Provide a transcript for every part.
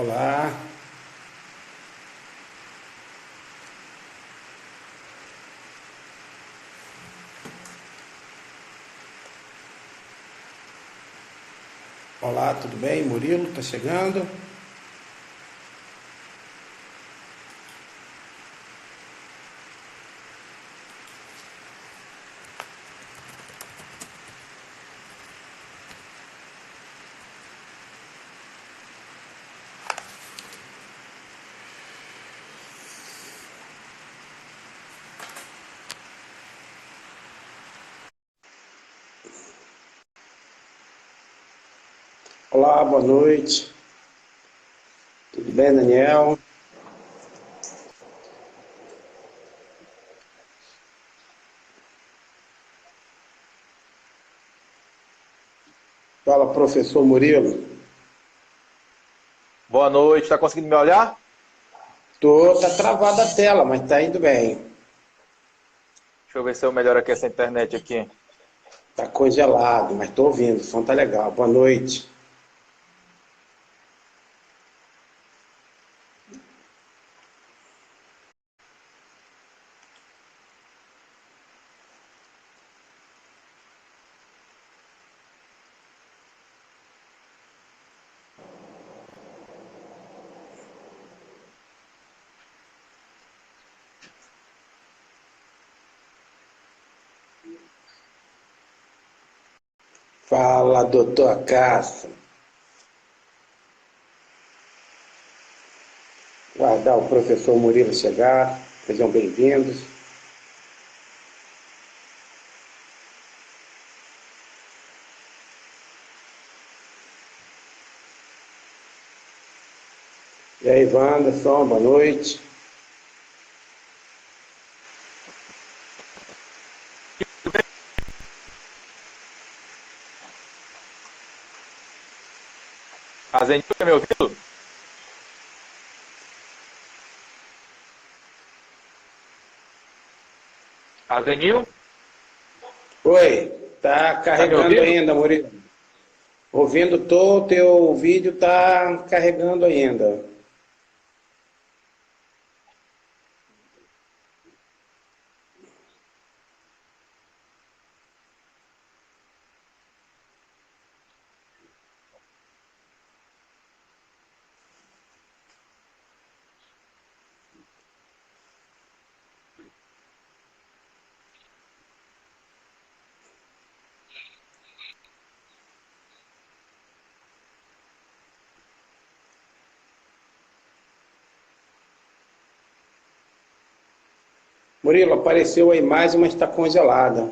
Olá, olá, tudo bem? Murilo, tá chegando? Olá, boa noite. Tudo bem, Daniel? Fala, professor Murilo. Boa noite, tá conseguindo me olhar? Tá travada a tela, mas tá indo bem. Deixa eu ver se eu melhoro aqui essa internet aqui. Tá congelado, mas tô ouvindo, o som tá legal. Boa noite. Fala, doutor Castro. Guardar o professor Murilo chegar. Sejam bem-vindos. E aí, Wanderson, boa noite. A Zenil tá me ouvindo? A Zenil, Oi, tá tá me carregando ouvindo? ainda, Murilo? Ouvindo tô, teu vídeo tá carregando ainda. Murilo, apareceu a imagem, mas está congelada.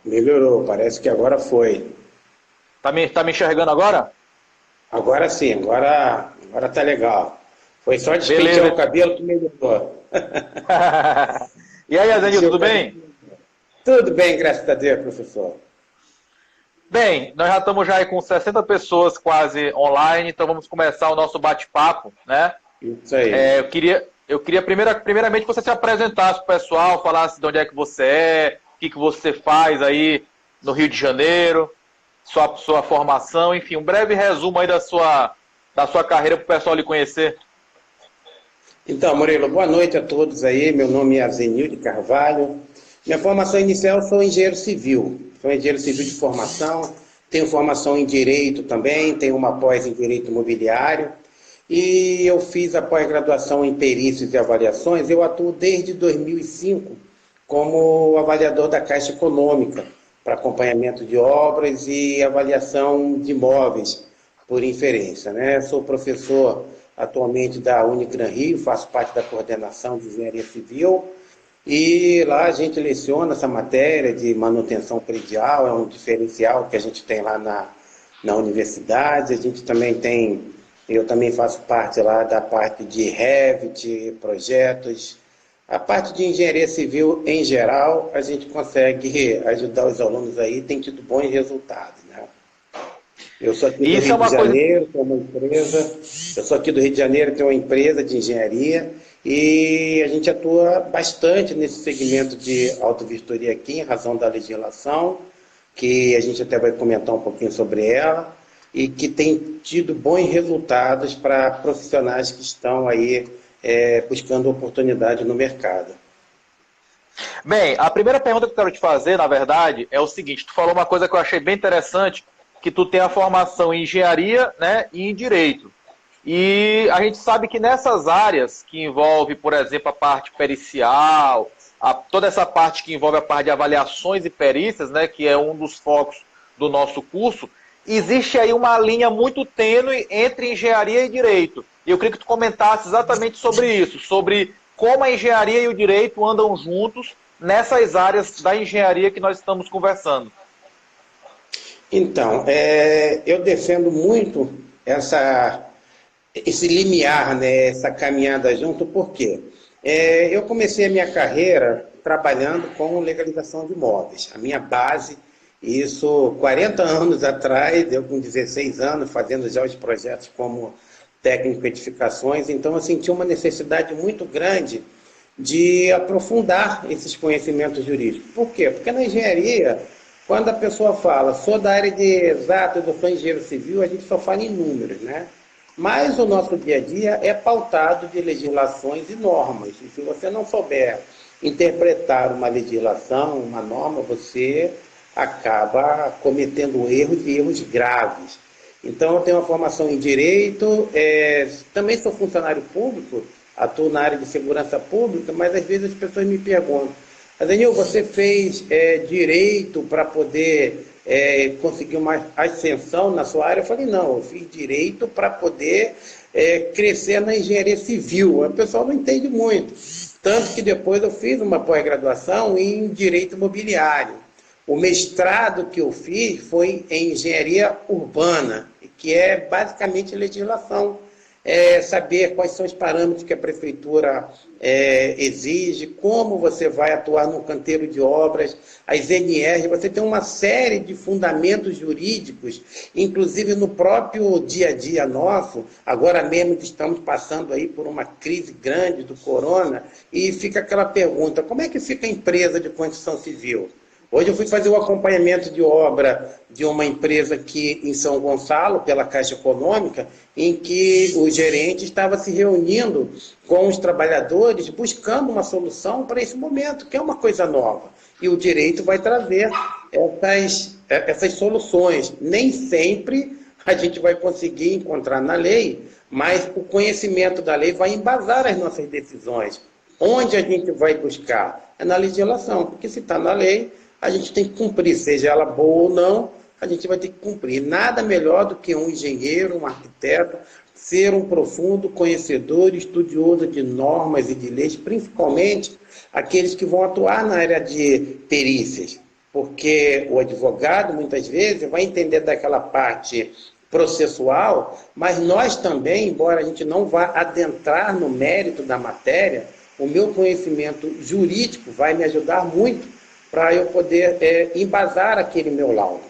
Melhorou, parece que agora foi. Tá me enxergando agora? Agora sim, agora tá legal. Foi só despentear o Beleza. cabelo que melhorou. E aí, Zenil, Deixa o tudo cabelo. bem? Tudo bem, graças a Deus, professor. Bem, nós já estamos já aí com 60 pessoas quase online, então vamos começar o nosso bate-papo, né? Isso aí. Eu queria primeiramente que você se apresentasse para o pessoal, falasse de onde é que você é, o que você faz aí no Rio de Janeiro, sua formação, enfim, um breve resumo aí da sua carreira para o pessoal lhe conhecer. Então, Murilo, boa noite a todos aí. Meu nome é Azenil de Carvalho. Minha formação inicial sou engenheiro civil. Sou engenheiro civil de formação. Tenho formação em direito também. Tenho uma pós em direito imobiliário. E eu fiz a pós-graduação em perícias e avaliações. Eu atuo desde 2005 como avaliador da Caixa Econômica para acompanhamento de obras e avaliação de imóveis por inferência, né? Sou professor atualmente da Unigran Rio, faço parte da coordenação de engenharia civil e lá a gente leciona essa matéria de manutenção predial, é um diferencial que a gente tem lá na universidade. A gente também tem, eu também faço parte lá da parte de Revit, projetos. A parte de engenharia civil em geral, a gente consegue ajudar os alunos aí, tem tido bons resultados, né? Eu sou aqui E do isso é Rio de uma coisa. Janeiro, tenho uma empresa. Eu sou aqui do Rio de Janeiro, tenho uma empresa de engenharia e a gente atua bastante nesse segmento de auto-vistoria aqui, em razão da legislação, que a gente até vai comentar um pouquinho sobre ela, e que tem tido bons resultados para profissionais que estão aí buscando oportunidade no mercado. Bem, a primeira pergunta que eu quero te fazer, na verdade, é o seguinte: tu falou uma coisa que eu achei bem interessante, que tu tem a formação em engenharia, né, e em direito. E a gente sabe que nessas áreas que envolve, por exemplo, a parte pericial, toda essa parte que envolve a parte de avaliações e perícias, né, que é um dos focos do nosso curso, existe aí uma linha muito tênue entre engenharia e direito. E eu queria que tu comentasse exatamente sobre isso, sobre como a engenharia e o direito andam juntos nessas áreas da engenharia que nós estamos conversando. Então, eu defendo muito esse limiar, né, essa caminhada junto, por quê? Eu comecei a minha carreira trabalhando com legalização de imóveis. A minha base, isso 40 anos atrás, eu com 16 anos, fazendo já os projetos como técnico de edificações, então eu senti uma necessidade muito grande de aprofundar esses conhecimentos jurídicos. Por quê? Porque na engenharia, quando a pessoa fala, sou da área de exatas, eu sou engenheiro civil, a gente só fala em números, né? Mas o nosso dia a dia é pautado de legislações e normas. E se você não souber interpretar uma legislação, uma norma, você acaba cometendo erros e erros graves. Então, eu tenho uma formação em direito, também sou funcionário público, atuo na área de segurança pública, mas às vezes as pessoas me perguntam, Adenil, você fez direito para poder conseguir uma ascensão na sua área? Eu falei, não, eu fiz direito para poder crescer na engenharia civil. O pessoal não entende muito. Tanto que depois eu fiz uma pós-graduação em direito imobiliário. O mestrado que eu fiz foi em engenharia urbana, que é basicamente legislação. Saber quais são os parâmetros que a prefeitura exige, como você vai atuar no canteiro de obras, as NRs, você tem uma série de fundamentos jurídicos, inclusive no próprio dia a dia nosso. Agora mesmo estamos passando aí por uma crise grande do corona, e fica aquela pergunta, como é que fica a empresa de construção civil? Hoje eu fui fazer o acompanhamento de obra de uma empresa aqui em São Gonçalo, pela Caixa Econômica, em que o gerente estava se reunindo com os trabalhadores, buscando uma solução para esse momento, que é uma coisa nova. E o direito vai trazer essas soluções. Nem sempre a gente vai conseguir encontrar na lei, mas o conhecimento da lei vai embasar as nossas decisões. Onde a gente vai buscar? É na legislação, porque se está na lei, a gente tem que cumprir, seja ela boa ou não, a gente vai ter que cumprir. Nada melhor do que um engenheiro, um arquiteto, ser um profundo conhecedor, estudioso de normas e de leis, principalmente aqueles que vão atuar na área de perícias, porque o advogado, muitas vezes, vai entender daquela parte processual, mas nós também, embora a gente não vá adentrar no mérito da matéria, o meu conhecimento jurídico vai me ajudar muito para eu poder embasar aquele meu laudo.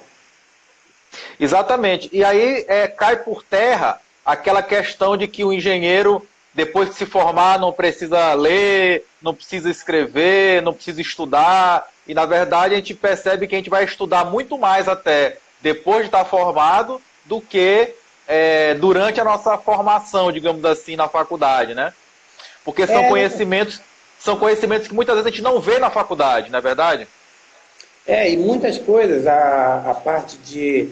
Exatamente. E aí cai por terra aquela questão de que o engenheiro, depois de se formar, não precisa ler, não precisa escrever, não precisa estudar. E, na verdade, a gente percebe que a gente vai estudar muito mais até depois de estar formado do que durante a nossa formação, digamos assim, na faculdade, né? Porque são conhecimentos que muitas vezes a gente não vê na faculdade, não é verdade? E muitas coisas, a parte de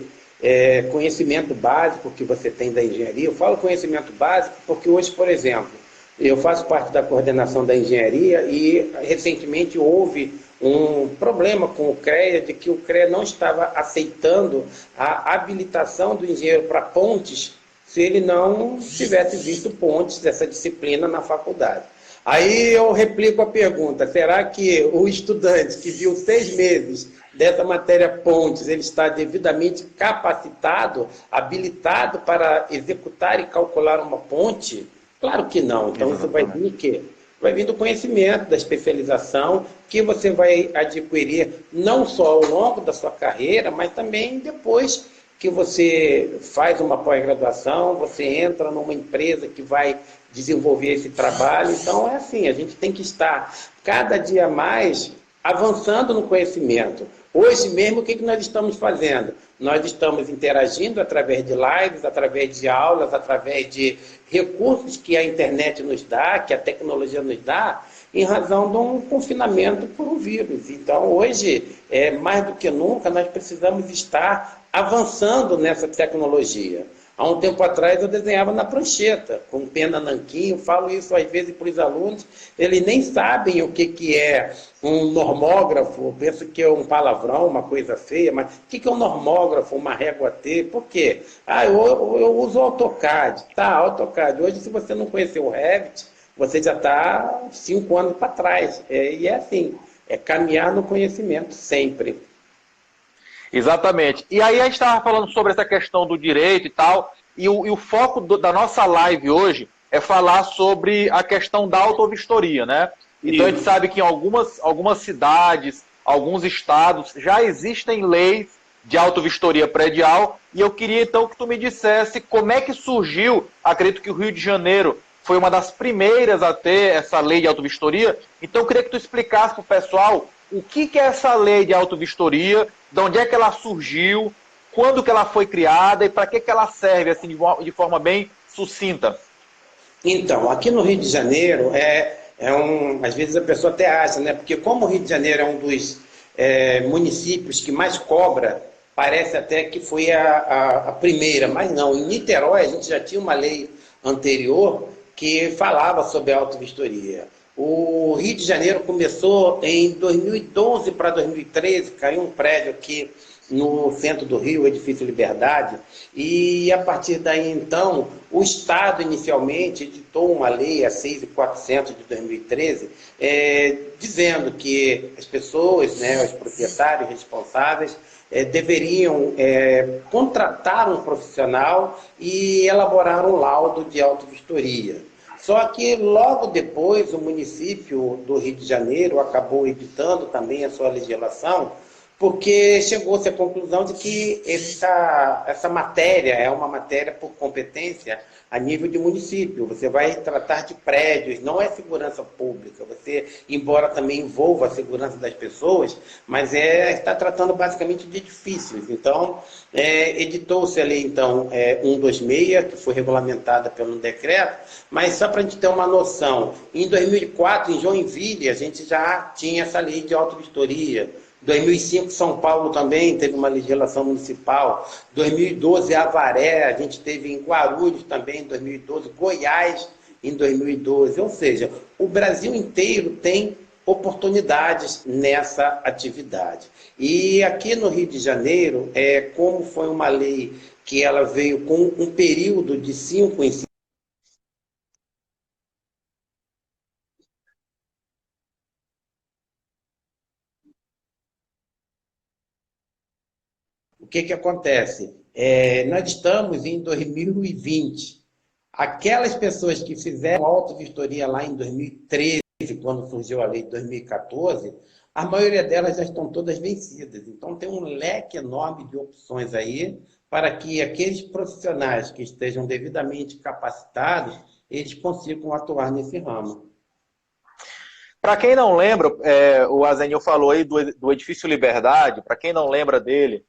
conhecimento básico que você tem da engenharia, eu falo conhecimento básico porque hoje, por exemplo, eu faço parte da coordenação da engenharia e recentemente houve um problema com o CREA, de que o CREA não estava aceitando a habilitação do engenheiro para pontes se ele não tivesse visto pontes dessa disciplina na faculdade. Aí eu replico a pergunta, será que o estudante que viu 6 meses dessa matéria pontes, ele está devidamente capacitado, habilitado para executar e calcular uma ponte? Claro que não. Então isso vai vir do quê? Vai vir do conhecimento, da especialização, que você vai adquirir não só ao longo da sua carreira, mas também depois que você faz uma pós-graduação, você entra numa empresa que vai desenvolver esse trabalho. Então, é assim, a gente tem que estar cada dia mais avançando no conhecimento. Hoje mesmo, o que nós estamos fazendo? Nós estamos interagindo através de lives, através de aulas, através de recursos que a internet nos dá, que a tecnologia nos dá, em razão de um confinamento por um vírus. Então, hoje, mais do que nunca, nós precisamos estar avançando nessa tecnologia. Há um tempo atrás eu desenhava na prancheta, com pena nanquim, eu falo isso às vezes para os alunos, eles nem sabem o que é um normógrafo, penso que é um palavrão, uma coisa feia, mas o que é um normógrafo, uma régua T? Por quê? Eu uso o AutoCAD. Tá, AutoCAD. Hoje, se você não conhecer o Revit, você já está 5 anos para trás. E é assim, é caminhar no conhecimento sempre. Exatamente. E aí a gente estava falando sobre essa questão do direito e tal, e o foco da nossa live hoje é falar sobre a questão da autovistoria, né? Então a gente sabe que em algumas cidades, alguns estados, já existem leis de autovistoria predial, e eu queria então que tu me dissesse como é que surgiu. Acredito que o Rio de Janeiro foi uma das primeiras a ter essa lei de autovistoria, então eu queria que tu explicasse para o pessoal o que é essa lei de autovistoria, de onde é que ela surgiu, quando que ela foi criada e para que ela serve, assim, de forma bem sucinta. Então, aqui no Rio de Janeiro, às vezes a pessoa até acha, né? Porque como o Rio de Janeiro é um dos municípios que mais cobra, parece até que foi a primeira, mas não. Em Niterói, a gente já tinha uma lei anterior que falava sobre a autovistoria. O Rio de Janeiro começou em 2012 para 2013, caiu um prédio aqui no centro do Rio, o Edifício Liberdade, e a partir daí então, o Estado inicialmente editou uma lei, a 6.400 de 2013, dizendo que as pessoas, né, os proprietários responsáveis, deveriam contratar um profissional e elaborar um laudo de autovistoria. Só que logo depois o município do Rio de Janeiro acabou editando também a sua legislação, porque chegou-se à conclusão de que essa matéria é uma matéria por competência a nível de município. Você vai tratar de prédios, não é segurança pública. Você, embora também envolva a segurança das pessoas, mas está tratando basicamente de edifícios. Então, editou-se a lei, então, 126, que foi regulamentada pelo decreto, mas só para a gente ter uma noção, em 2004, em Joinville, a gente já tinha essa lei de autovistoria. 2005, São Paulo também teve uma legislação municipal. 2012, Avaré, a gente teve em Guarulhos também, em 2012. Goiás, em 2012. Ou seja, o Brasil inteiro tem oportunidades nessa atividade. E aqui no Rio de Janeiro, como foi uma lei que ela veio com um período de 5 em 5, o que acontece? Nós estamos em 2020. Aquelas pessoas que fizeram auto-vistoria lá em 2013, quando surgiu a lei de 2014, a maioria delas já estão todas vencidas. Então, tem um leque enorme de opções aí para que aqueles profissionais que estejam devidamente capacitados, eles consigam atuar nesse ramo. Para quem não lembra, o Azenil falou aí do Edifício Liberdade. Para quem não lembra dele,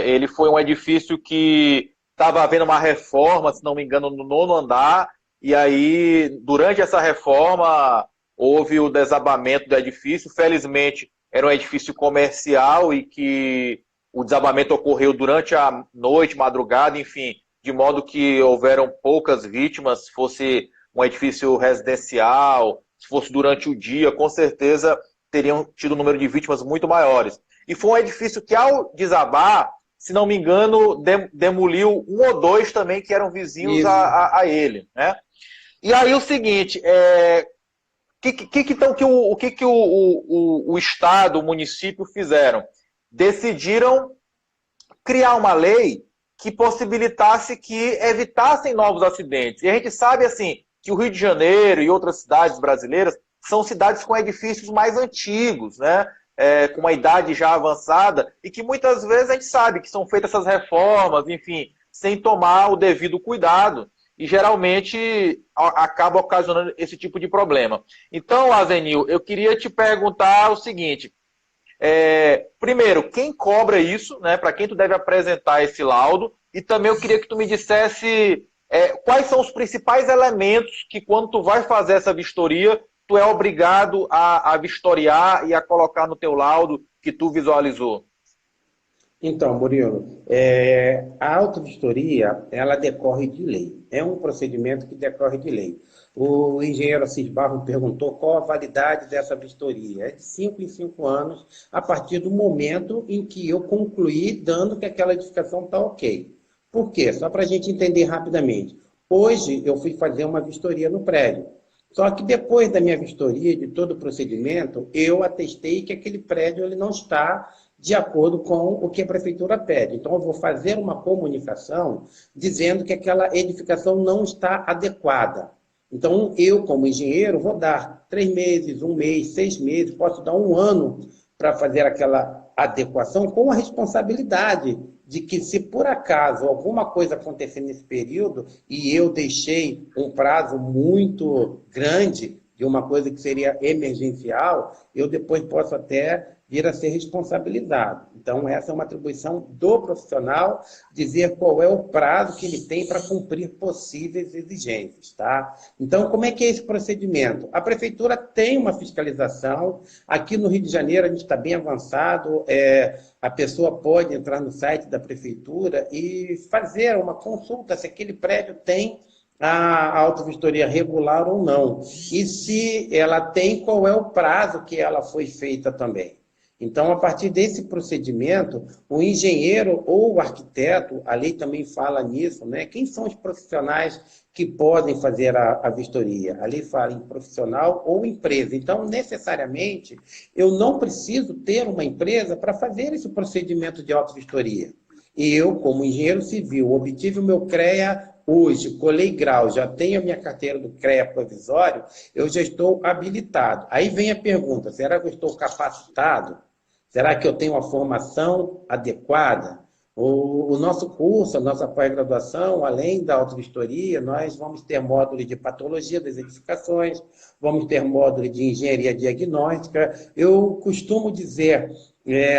ele foi um edifício que estava havendo uma reforma, se não me engano, no 9º andar, e aí, durante essa reforma, houve o desabamento do edifício. Felizmente, era um edifício comercial e que o desabamento ocorreu durante a noite, madrugada, enfim, de modo que houveram poucas vítimas. Se fosse um edifício residencial, se fosse durante o dia, com certeza teriam tido um número de vítimas muito maiores. E foi um edifício que, ao desabar, se não me engano, demoliu 1 ou 2 também que eram vizinhos a ele, né? E aí o seguinte, o que o Estado, o município fizeram? Decidiram criar uma lei que possibilitasse que evitassem novos acidentes. E a gente sabe, assim, que o Rio de Janeiro e outras cidades brasileiras são cidades com edifícios mais antigos, né? Com uma idade já avançada, e que muitas vezes a gente sabe que são feitas essas reformas, enfim, sem tomar o devido cuidado. e geralmente acaba ocasionando esse tipo de problema. Então, Azenil, eu queria te perguntar o seguinte, primeiro, quem cobra isso, né? Para quem tu deve apresentar esse laudo? E também eu queria que tu me dissesse quais são os principais elementos que, quando tu vai fazer essa vistoria, tu é obrigado a vistoriar e a colocar no teu laudo que tu visualizou. Então, Murilo, a autovistoria, ela decorre de lei. É um procedimento que decorre de lei. O engenheiro Assis Barro perguntou qual a validade dessa vistoria. É de 5 em 5 anos, a partir do momento em que eu concluir dando que aquela edificação está ok. Por quê? Só para a gente entender rapidamente. Hoje eu fui fazer uma vistoria no prédio. Só que depois da minha vistoria, de todo o procedimento, eu atestei que aquele prédio ele não está de acordo com o que a prefeitura pede. Então, eu vou fazer uma comunicação dizendo que aquela edificação não está adequada. Então, eu, como engenheiro, vou dar 3 meses, 1 mês, 6 meses, posso dar 1 ano para fazer aquela adequação com a responsabilidade de que, se por acaso alguma coisa acontecer nesse período e eu deixei um prazo muito grande de uma coisa que seria emergencial, eu depois posso até vir a ser responsabilizado. Então, essa é uma atribuição do profissional, dizer qual é o prazo que ele tem para cumprir possíveis exigências. Tá? Então, como é que é esse procedimento? A prefeitura tem uma fiscalização. Aqui no Rio de Janeiro, a gente está bem avançado. A pessoa pode entrar no site da prefeitura e fazer uma consulta se aquele prédio tem a autovistoria regular ou não. E se ela tem, qual é o prazo que ela foi feita também. Então, a partir desse procedimento, o engenheiro ou o arquiteto, a lei também fala nisso, né? Quem são os profissionais que podem fazer a vistoria? A lei fala em profissional ou empresa. Então, necessariamente, eu não preciso ter uma empresa para fazer esse procedimento de autovistoria. E eu, como engenheiro civil, obtive o meu CREA hoje, colei grau, já tenho a minha carteira do CREA provisório, eu já estou habilitado. Aí vem a pergunta, será que eu estou capacitado? Será que eu tenho uma formação adequada? O nosso curso, a nossa pós-graduação, além da autovistoria, nós vamos ter módulos de patologia das edificações, vamos ter módulo de engenharia diagnóstica. Eu costumo dizer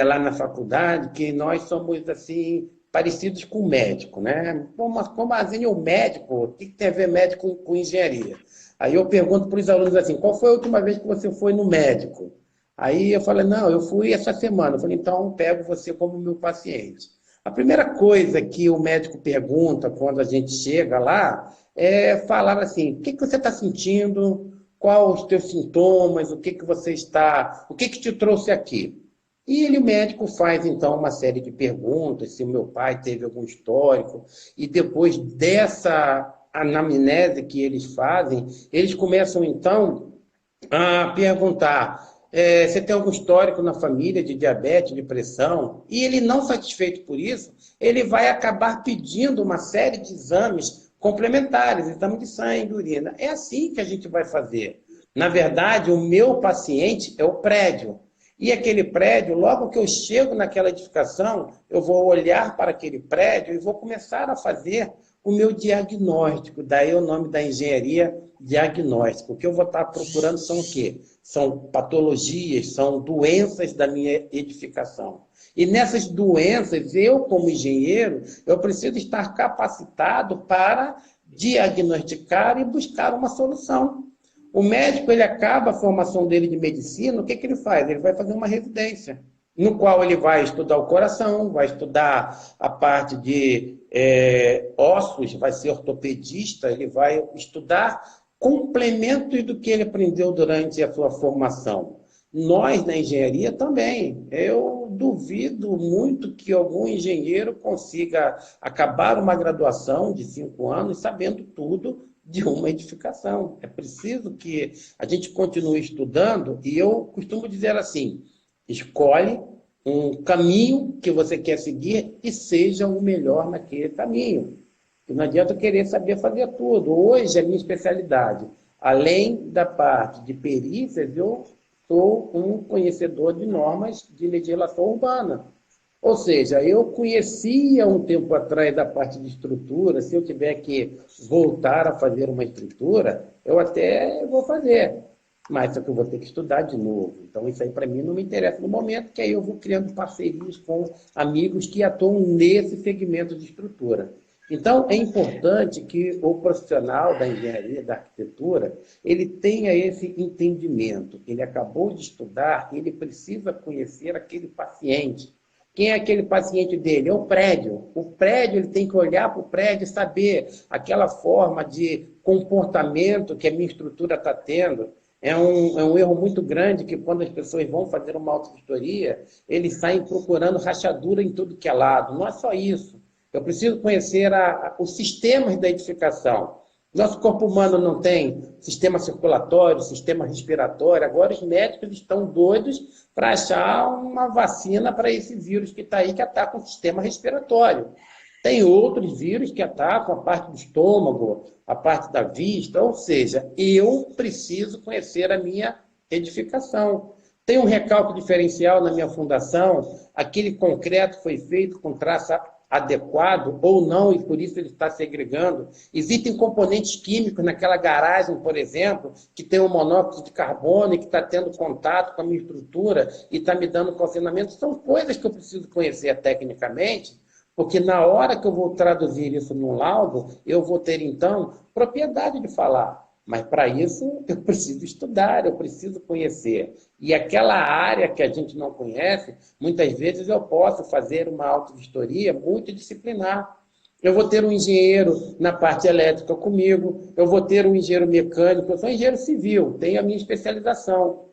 lá na faculdade que nós somos assim parecidos com o médico, né? Como assim, o médico, o que tem a ver médico com engenharia? Aí eu pergunto para os alunos assim, qual foi a última vez que você foi no médico? Aí eu falei, não, eu fui essa semana. Eu falei, então pego você como meu paciente. A primeira coisa que o médico pergunta quando a gente chega lá é falar assim, o que você está sentindo? Quais os teus sintomas? O que você está... O que te trouxe aqui? E ele, o médico, faz, então, uma série de perguntas, se o meu pai teve algum histórico, e depois dessa anamnese que eles fazem, eles começam, então, a perguntar, você tem algum histórico na família de diabetes, de pressão? E ele, não satisfeito por isso, ele vai acabar pedindo uma série de exames complementares, exame de sangue, urina. É assim que a gente vai fazer. Na verdade, o meu paciente é o prédio. E aquele prédio, logo que eu chego naquela edificação, eu vou olhar para aquele prédio e vou começar a fazer o meu diagnóstico. Daí o nome da engenharia, diagnóstico. O que eu vou estar procurando são o quê? São patologias, são doenças da minha edificação. E nessas doenças, eu, como engenheiro, eu preciso estar capacitado para diagnosticar e buscar uma solução. O médico, ele acaba a formação dele de medicina, o que ele faz? Ele vai fazer uma residência, no qual ele vai estudar o coração, vai estudar a parte de ossos, vai ser ortopedista, ele vai estudar complementos do que ele aprendeu durante a sua formação. Nós, na engenharia, também. Eu duvido muito que algum engenheiro consiga acabar uma graduação de 5 anos sabendo tudo de uma edificação. É preciso que a gente continue estudando, e eu costumo dizer assim, escolhe um caminho que você quer seguir e seja o melhor naquele caminho. E não adianta querer saber fazer tudo. Hoje, a minha especialidade, além da parte de perícias, eu sou um conhecedor de normas de legislação urbana. Ou seja, eu conhecia um tempo atrás da parte de estrutura, se eu tiver que voltar a fazer uma estrutura, eu até vou fazer, mas só que eu vou ter que estudar de novo. Então isso aí para mim não me interessa no momento, que aí eu vou criando parcerias com amigos que atuam nesse segmento de estrutura. Então é importante que o profissional da engenharia, da arquitetura, ele tenha esse entendimento. Ele acabou de estudar, ele precisa conhecer aquele paciente. Quem é aquele paciente dele? É o prédio. O prédio, ele tem que olhar para o prédio e saber aquela forma de comportamento que a minha estrutura está tendo. É um erro muito grande que quando as pessoas vão fazer uma auto-vistoria, eles saem procurando rachadura em tudo que é lado. Não é só isso. Eu preciso conhecer os sistemas da edificação. Nosso corpo humano não tem sistema circulatório, sistema respiratório. Agora os médicos estão doidos para achar uma vacina para esse vírus que está aí, que ataca o sistema respiratório. Tem outros vírus que atacam a parte do estômago, a parte da vista, ou seja, eu preciso conhecer a minha edificação. Tem um recalque diferencial na minha fundação, aquele concreto foi feito com traça adequado ou não, e por isso ele está segregando. Existem componentes químicos naquela garagem, por exemplo, que tem um monóxido de carbono e que está tendo contato com a minha estrutura e está me dando calcinamento. São coisas que eu preciso conhecer tecnicamente, porque na hora que eu vou traduzir isso num laudo, eu vou ter, então, propriedade de falar. Mas, para isso, eu preciso estudar, eu preciso conhecer. E aquela área que a gente não conhece, muitas vezes eu posso fazer uma autovistoria multidisciplinar. Eu vou ter um engenheiro na parte elétrica comigo, eu vou ter um engenheiro mecânico, eu sou engenheiro civil, tenho a minha especialização.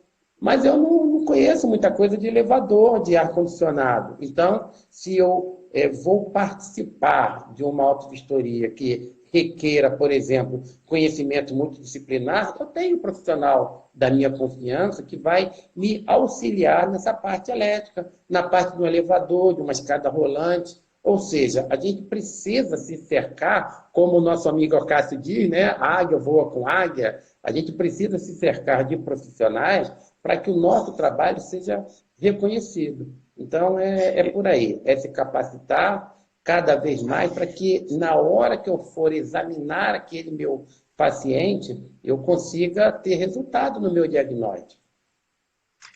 Mas eu não conheço muita coisa de elevador, de ar-condicionado. Então, se eu vou participar de uma autovistoria que requeira, por exemplo, conhecimento multidisciplinar, eu tenho um profissional da minha confiança que vai me auxiliar nessa parte elétrica, na parte do elevador, de uma escada rolante. Ou seja, a gente precisa se cercar, como o nosso amigo Ocasio diz, né? Águia voa com águia. A gente precisa se cercar de profissionais para que o nosso trabalho seja reconhecido. Então, é por aí, é se capacitar cada vez mais para que, na hora que eu for examinar aquele meu paciente, eu consiga ter resultado no meu diagnóstico.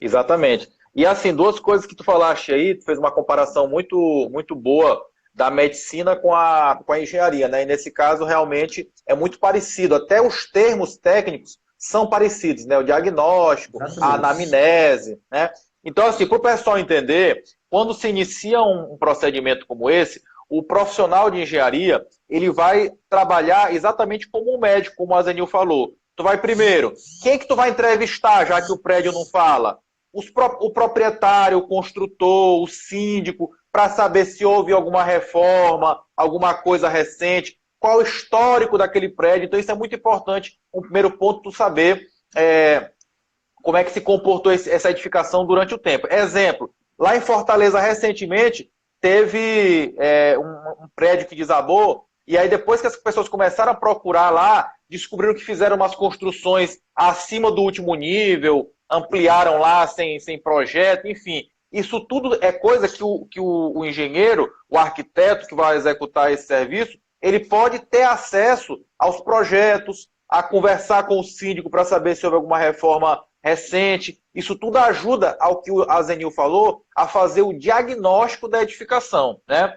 Exatamente. E assim, duas coisas que tu falaste aí, tu fez uma comparação muito, muito boa da medicina com a engenharia, né? E nesse caso, realmente, é muito parecido. Até os termos técnicos são parecidos, né? O diagnóstico, a anamnese, né? Então, assim, para o pessoal entender, quando se inicia um procedimento como esse, o profissional de engenharia, ele vai trabalhar exatamente como um médico, como a Zenil falou. Tu vai primeiro, quem que tu vai entrevistar, já que o prédio não fala? O proprietário, o construtor, o síndico, para saber se houve alguma reforma, alguma coisa recente, qual o histórico daquele prédio. Então isso é muito importante, o primeiro ponto, tu saber como é que se comportou essa edificação durante o tempo. Exemplo, lá em Fortaleza, recentemente, teve um prédio que desabou, e aí depois que as pessoas começaram a procurar lá, descobriram que fizeram umas construções acima do último nível, ampliaram lá sem projeto, enfim. Isso tudo é coisa que o engenheiro, o arquiteto que vai executar esse serviço, ele pode ter acesso aos projetos, a conversar com o síndico para saber se houve alguma reforma recente. Isso tudo ajuda, ao que a Zenil falou, a fazer o diagnóstico da edificação, né?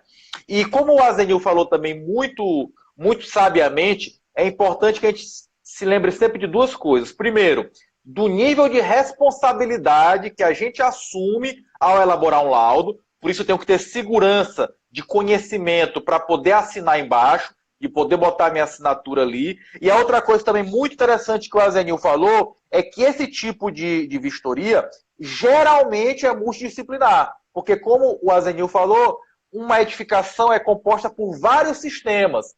E como a Zenil falou também muito, muito sabiamente, é importante que a gente se lembre sempre de duas coisas. Primeiro, do nível de responsabilidade que a gente assume ao elaborar um laudo. Por isso eu tenho que ter segurança de conhecimento para poder assinar embaixo, de poder botar minha assinatura ali. E a outra coisa também muito interessante que o Azenil falou é que esse tipo de vistoria geralmente é multidisciplinar. Porque, como o Azenil falou, uma edificação é composta por vários sistemas.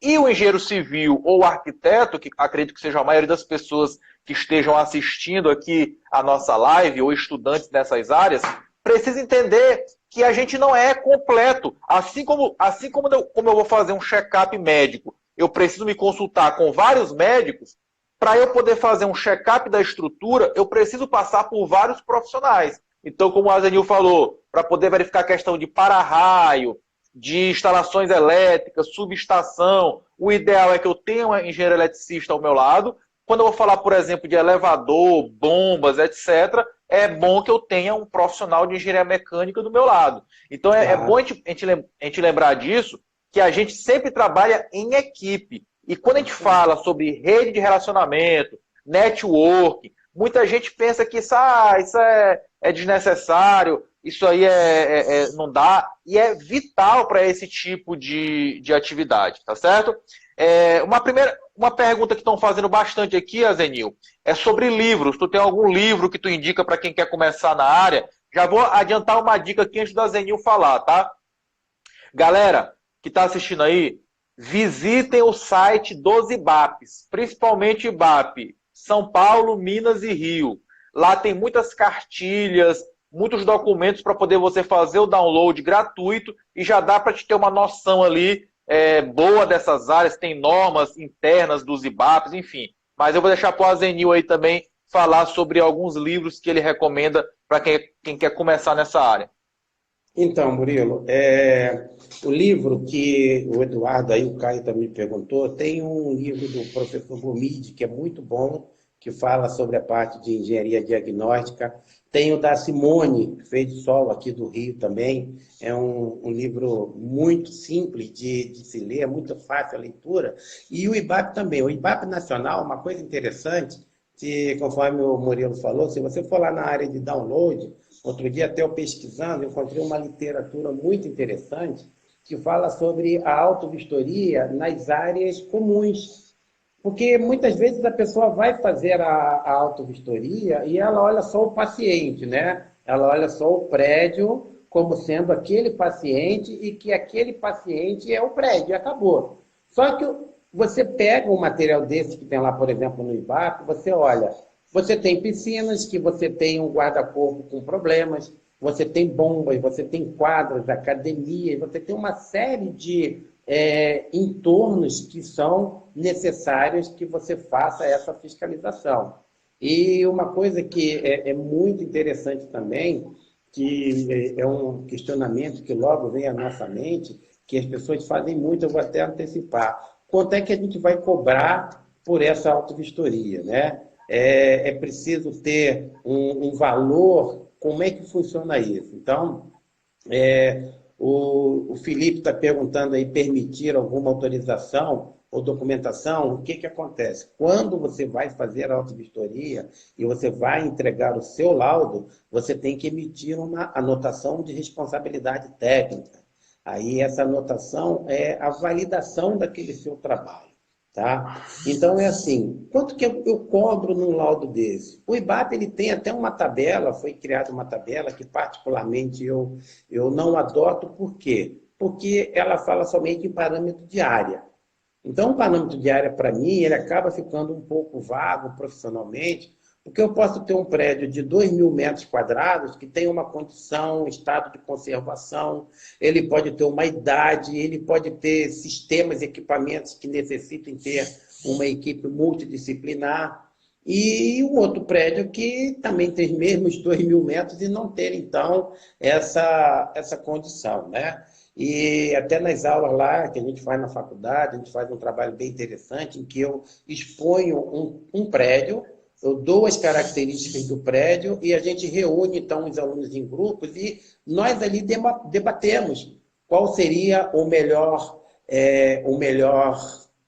E o engenheiro civil ou o arquiteto, que acredito que seja a maioria das pessoas que estejam assistindo aqui a nossa live, ou estudantes nessas áreas, precisa entender que a gente não é completo. Assim como eu vou fazer um check-up médico, eu preciso me consultar com vários médicos, para eu poder fazer um check-up da estrutura, eu preciso passar por vários profissionais. Então, como o Azenil falou, para poder verificar a questão de para-raio, de instalações elétricas, subestação, o ideal é que eu tenha um engenheiro eletricista ao meu lado. Quando eu vou falar, por exemplo, de elevador, bombas, etc., é bom que eu tenha um profissional de engenharia mecânica do meu lado. Então, é bom a gente lembrar disso, que a gente sempre trabalha em equipe. E quando a gente fala sobre rede de relacionamento, network, muita gente pensa que isso é desnecessário, isso aí não dá, e é vital para esse tipo de atividade, tá certo? Uma pergunta que estão fazendo bastante aqui, Azenil, é sobre livros. Tu tem algum livro que tu indica para quem quer começar na área? Já vou adiantar uma dica aqui antes do Azenil falar, tá? Galera que está assistindo aí, visitem o site dos IBAPs, principalmente IBAP São Paulo, Minas e Rio. Lá tem muitas cartilhas, muitos documentos para poder você fazer o download gratuito e já dá para te ter uma noção ali boa dessas áreas. Tem normas internas dos IBAPs, enfim. Mas eu vou deixar para o Azenil aí também falar sobre alguns livros que ele recomenda para quem quer começar nessa área. Então, Murilo, o livro que o Eduardo aí, o Caio também perguntou, tem um livro do professor Gomide, que é muito bom, que fala sobre a parte de engenharia diagnóstica. Tem o da Simone Feide-Sol, aqui do Rio também. É um livro muito simples de se ler, é muito fácil a leitura. E o IBAP também. O IBAP Nacional, uma coisa interessante, conforme o Murilo falou, se você for lá na área de download, outro dia, até eu pesquisando, eu encontrei uma literatura muito interessante que fala sobre a autovistoria nas áreas comuns. Porque muitas vezes a pessoa vai fazer a autovistoria e ela olha só o paciente, né? Ela olha só o prédio como sendo aquele paciente e que aquele paciente é o prédio, e acabou. Só que você pega um material desse que tem lá, por exemplo, no IBAP, você olha, você tem piscinas, que você tem um guarda-corpo com problemas, você tem bombas, você tem quadras, academias, você tem uma série de entornos que são necessários que você faça essa fiscalização. E uma coisa que é muito interessante também, que é um questionamento que logo vem à nossa mente, que as pessoas fazem muito, eu vou até antecipar. Quanto é que a gente vai cobrar por essa autovistoria, né? É preciso ter um valor, como é que funciona isso? Então, o Felipe está perguntando aí, permitir alguma autorização ou documentação, o que, que acontece? Quando você vai fazer a autovistoria e você vai entregar o seu laudo, você tem que emitir uma anotação de responsabilidade técnica. Aí essa anotação é a validação daquele seu trabalho. Tá? Então é assim, quanto que eu cobro num laudo desse? O IBAP ele tem até uma tabela, foi criada uma tabela que particularmente eu não adoto, por quê? Porque ela fala somente em parâmetro de área. Então o parâmetro de área para mim, ele acaba ficando um pouco vago profissionalmente, porque eu posso ter um prédio de 2.000 metros quadrados que tem uma condição, estado de conservação, ele pode ter uma idade, ele pode ter sistemas e equipamentos que necessitem ter uma equipe multidisciplinar, e um outro prédio que também tem os mesmos 2.000 metros e não ter, então, essa condição, né? E até nas aulas lá que a gente faz na faculdade, a gente faz um trabalho bem interessante em que eu exponho um prédio, eu dou as características do prédio e a gente reúne, então, os alunos em grupos e nós ali debatemos qual seria o melhor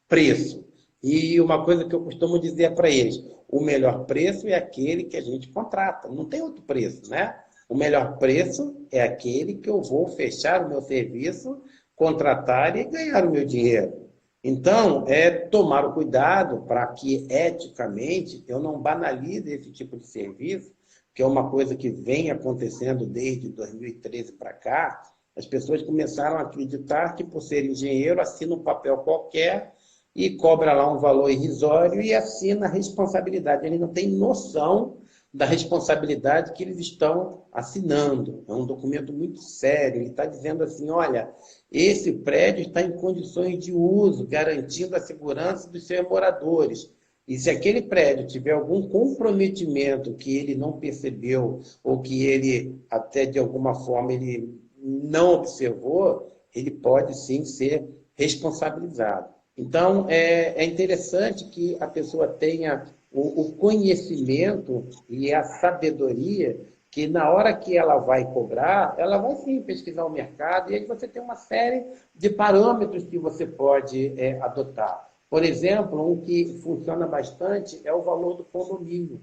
preço. E uma coisa que eu costumo dizer para eles, o melhor preço é aquele que a gente contrata, não tem outro preço, né? O melhor preço é aquele que eu vou fechar o meu serviço, contratar e ganhar o meu dinheiro. Então, é tomar o cuidado para que, eticamente, eu não banalize esse tipo de serviço, que é uma coisa que vem acontecendo desde 2013 para cá. As pessoas começaram a acreditar que, por ser engenheiro, assina um papel qualquer e cobra lá um valor irrisório e assina a responsabilidade. Ele não tem noção da responsabilidade que eles estão assinando. É um documento muito sério. Ele está dizendo assim, olha, esse prédio está em condições de uso, garantindo a segurança dos seus moradores. E se aquele prédio tiver algum comprometimento que ele não percebeu ou que ele até de alguma forma ele não observou, ele pode sim ser responsabilizado. Então, é interessante que a pessoa tenha o conhecimento e a sabedoria que na hora que ela vai cobrar, ela vai sim pesquisar o mercado e aí você tem uma série de parâmetros que você pode adotar. Por exemplo, um que funciona bastante é o valor do condomínio.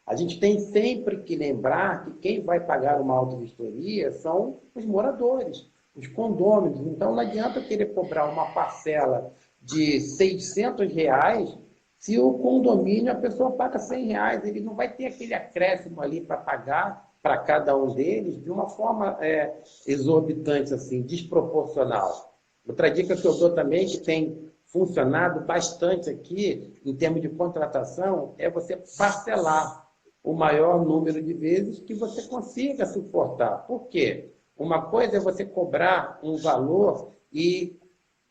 A gente tem sempre que lembrar que quem vai pagar uma auto-vistoria são os moradores, os condôminos. Então, não adianta querer cobrar uma parcela de R$ 600, se o condomínio a pessoa paga R$ 100, ele não vai ter aquele acréscimo ali para pagar para cada um deles de uma forma exorbitante, assim, desproporcional. Outra dica que eu dou também, que tem funcionado bastante aqui, em termos de contratação, é você parcelar o maior número de vezes que você consiga suportar. Por quê? Uma coisa é você cobrar um valor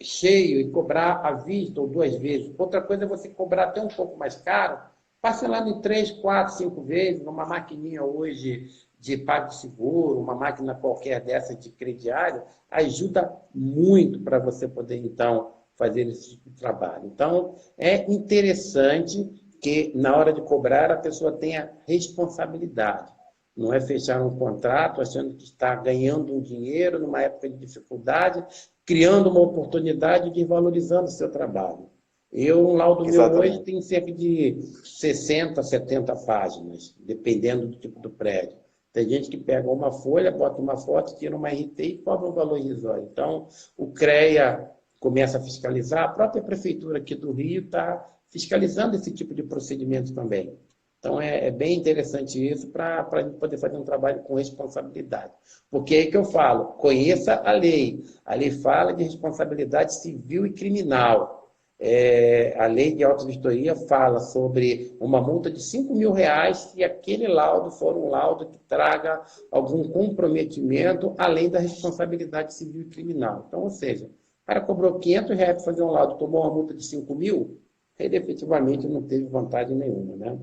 cheio e cobrar à vista ou 2 vezes. Outra coisa é você cobrar até um pouco mais caro, parcelando em 3, 4, 5 vezes, numa maquininha hoje de PagSeguro, uma máquina qualquer dessa de crediário, ajuda muito para você poder, então, fazer esse tipo de trabalho. Então, é interessante que, na hora de cobrar, a pessoa tenha responsabilidade. Não é fechar um contrato achando que está ganhando um dinheiro numa época de dificuldade, criando uma oportunidade de valorizando o seu trabalho. Um laudo meu hoje tem cerca de 60, 70 páginas, dependendo do tipo do prédio. Tem gente que pega uma folha, bota uma foto, tira uma RT e cobra um valor irrisório. Então, o CREA começa a fiscalizar, a própria prefeitura aqui do Rio está fiscalizando esse tipo de procedimento também. Então, é bem interessante isso para a gente poder fazer um trabalho com responsabilidade. Porque é aí que eu falo, conheça a lei. A lei fala de responsabilidade civil e criminal. A lei de auto-vistoria fala sobre uma multa de R$ 5.000 se aquele laudo for um laudo que traga algum comprometimento além da responsabilidade civil e criminal. Então, ou seja, o cara cobrou R$ 500 para fazer um laudo, tomou uma multa de 5.000, ele efetivamente não teve vantagem nenhuma, né?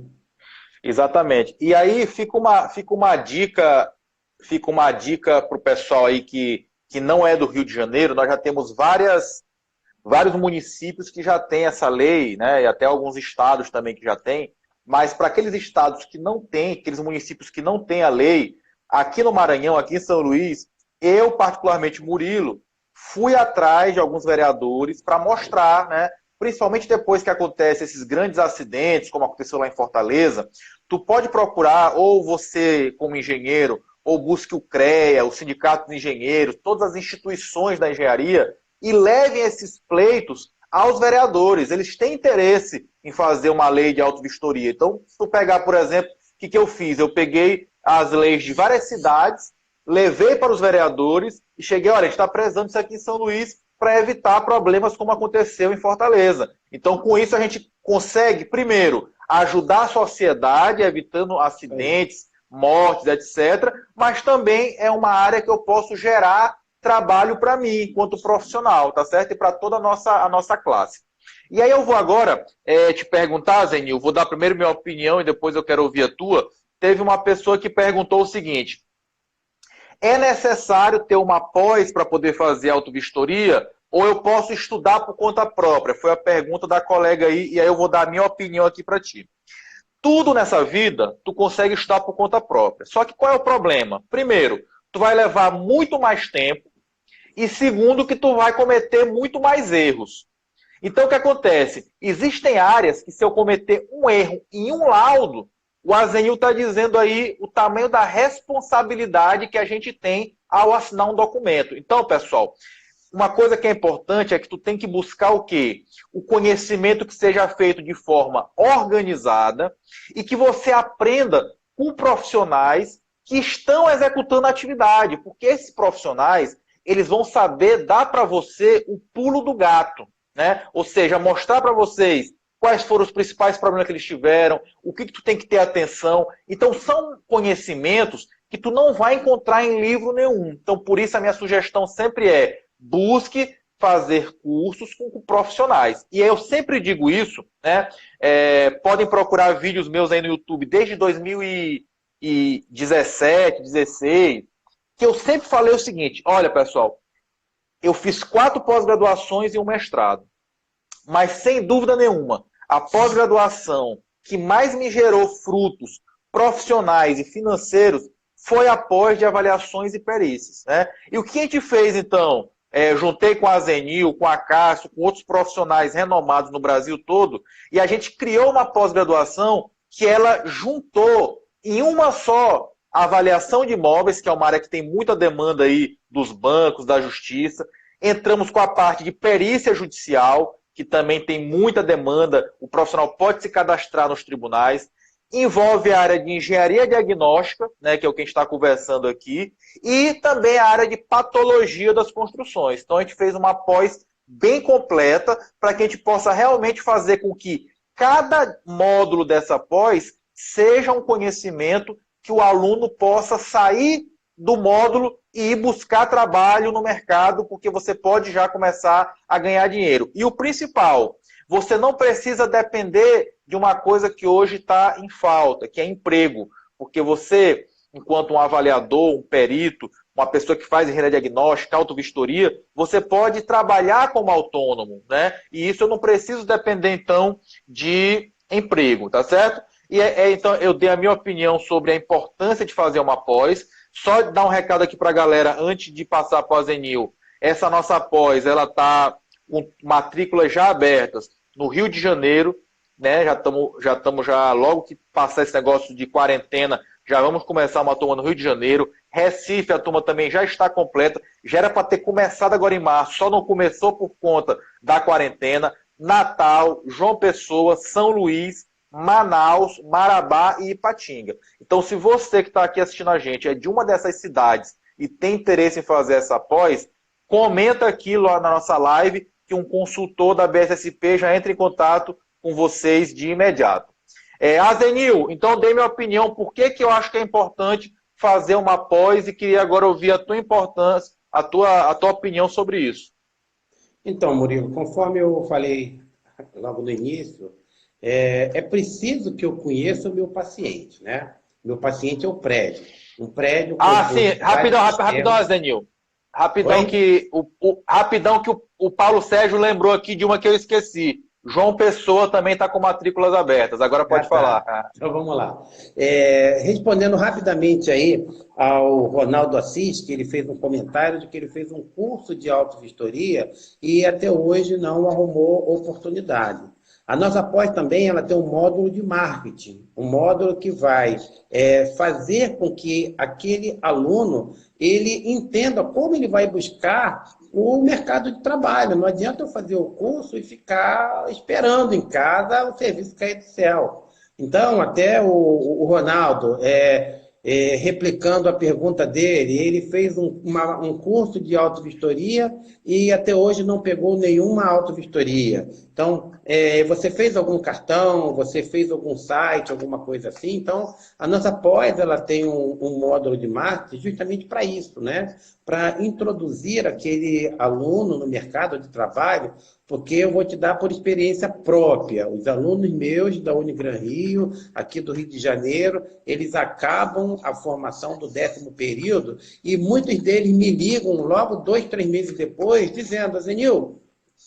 Exatamente. E aí fica uma dica para o pessoal aí que não é do Rio de Janeiro. Nós já temos vários municípios que já têm essa lei, né? E até alguns estados também que já têm. Mas para aqueles estados que não têm, aqueles municípios que não têm a lei, aqui no Maranhão, aqui em São Luís, eu, particularmente, Murilo, fui atrás de alguns vereadores para mostrar, né? Principalmente depois que acontecem esses grandes acidentes, como aconteceu lá em Fortaleza, tu pode procurar, ou você como engenheiro, ou busque o CREA, o Sindicato de Engenheiros, todas as instituições da engenharia, e levem esses pleitos aos vereadores. Eles têm interesse em fazer uma lei de auto-vistoria. Então, se tu pegar, por exemplo, o que eu fiz? Eu peguei as leis de várias cidades, levei para os vereadores e cheguei, olha, a gente está prezando isso aqui em São Luís para evitar problemas como aconteceu em Fortaleza. Então, com isso, a gente consegue, primeiro, ajudar a sociedade, evitando acidentes, mortes, etc. Mas também é uma área que eu posso gerar trabalho para mim, enquanto profissional, tá certo? E para toda a nossa classe. E aí eu vou agora te perguntar, Zenil, vou dar primeiro minha opinião e depois eu quero ouvir a tua. Teve uma pessoa que perguntou o seguinte: é necessário ter uma pós para poder fazer auto-vistoria ou eu posso estudar por conta própria? Foi a pergunta da colega aí, e aí eu vou dar a minha opinião aqui para ti. Tudo nessa vida, tu consegue estudar por conta própria. Só que qual é o problema? Primeiro, tu vai levar muito mais tempo e segundo, que tu vai cometer muito mais erros. Então, o que acontece? Existem áreas que se eu cometer um erro em um laudo, o Azenil está dizendo aí o tamanho da responsabilidade que a gente tem ao assinar um documento. Então, pessoal, uma coisa que é importante é que tu tem que buscar o quê? O conhecimento que seja feito de forma organizada e que você aprenda com profissionais que estão executando a atividade, porque esses profissionais, eles vão saber dar para você o pulo do gato, né? Ou seja, mostrar para vocês quais foram os principais problemas que eles tiveram, o que tu tem que ter atenção. Então, são conhecimentos que tu não vai encontrar em livro nenhum. Então, por isso, a minha sugestão sempre é: busque fazer cursos com profissionais. E eu sempre digo isso, né? Podem procurar vídeos meus aí no YouTube desde 2017, 2016, que eu sempre falei o seguinte: olha, pessoal, eu fiz 4 pós-graduações e um mestrado, mas sem dúvida nenhuma, a pós-graduação que mais me gerou frutos profissionais e financeiros foi a pós de avaliações e perícias, né? E o que a gente fez, então? Juntei com a Zenil, com a Cássio, com outros profissionais renomados no Brasil todo, e a gente criou uma pós-graduação que ela juntou em uma só a avaliação de imóveis, que é uma área que tem muita demanda aí dos bancos, da justiça. Entramos com a parte de perícia judicial, que também tem muita demanda, o profissional pode se cadastrar nos tribunais. Envolve a área de engenharia diagnóstica, né, que é o que a gente está conversando aqui, e também a área de patologia das construções. Então a gente fez uma pós bem completa para que a gente possa realmente fazer com que cada módulo dessa pós seja um conhecimento que o aluno possa sair do módulo e ir buscar trabalho no mercado, porque você pode já começar a ganhar dinheiro. E o principal, você não precisa depender de uma coisa que hoje está em falta, que é emprego. Porque você, enquanto um avaliador, um perito, uma pessoa que faz engenharia diagnóstica, autovistoria, você pode trabalhar como autônomo, né? E isso eu não preciso depender, então, de emprego, tá certo? E então, eu dei a minha opinião sobre a importância de fazer uma pós. Só dar um recado aqui para a galera, antes de passar para a Zenil. Essa nossa pós, ela está com matrículas já abertas no Rio de Janeiro, né? Já estamos logo que passar esse negócio de quarentena, já vamos começar uma turma no Rio de Janeiro. Recife, a turma também já está completa. Já era para ter começado agora em março, só não começou por conta da quarentena. Natal, João Pessoa, São Luís, Manaus, Marabá e Ipatinga. Então, se você que está aqui assistindo a gente é de uma dessas cidades e tem interesse em fazer essa pós, comenta aqui lá na nossa live que um consultor da BSSP já entra em contato com vocês de imediato. Azenil, então dei minha opinião, por que eu acho que é importante fazer uma pós e queria agora ouvir a tua importância, a tua opinião sobre isso. Então, Murilo, conforme eu falei logo no início, é preciso que eu conheça o meu paciente, né? Meu paciente é o prédio. Um prédio... sim, rapidão, Azenil. Rapidão que o Paulo Sérgio lembrou aqui de uma que eu esqueci. João Pessoa também está com matrículas abertas. Agora pode falar. Então vamos lá. Respondendo rapidamente aí ao Ronaldo Assis, que ele fez um comentário de que ele fez um curso de autovistoria e até hoje não arrumou oportunidade. A nossa pós também ela tem um módulo de marketing, um módulo que vai fazer com que aquele aluno ele entenda como ele vai buscar o mercado de trabalho. Não adianta eu fazer o curso e ficar esperando em casa o serviço cair do céu. Então, até o Ronaldo, replicando a pergunta dele, ele fez um curso de autovistoria e até hoje não pegou nenhuma autovistoria. Então, você fez algum cartão, você fez algum site, alguma coisa assim? Então, a nossa pós ela tem um módulo de marketing justamente para isso, né? Para introduzir aquele aluno no mercado de trabalho, porque eu vou te dar por experiência própria. Os alunos meus da Unigran Rio, aqui do Rio de Janeiro, eles acabam a formação do 10º período e muitos deles me ligam logo 2, 3 meses depois, dizendo: Zenil,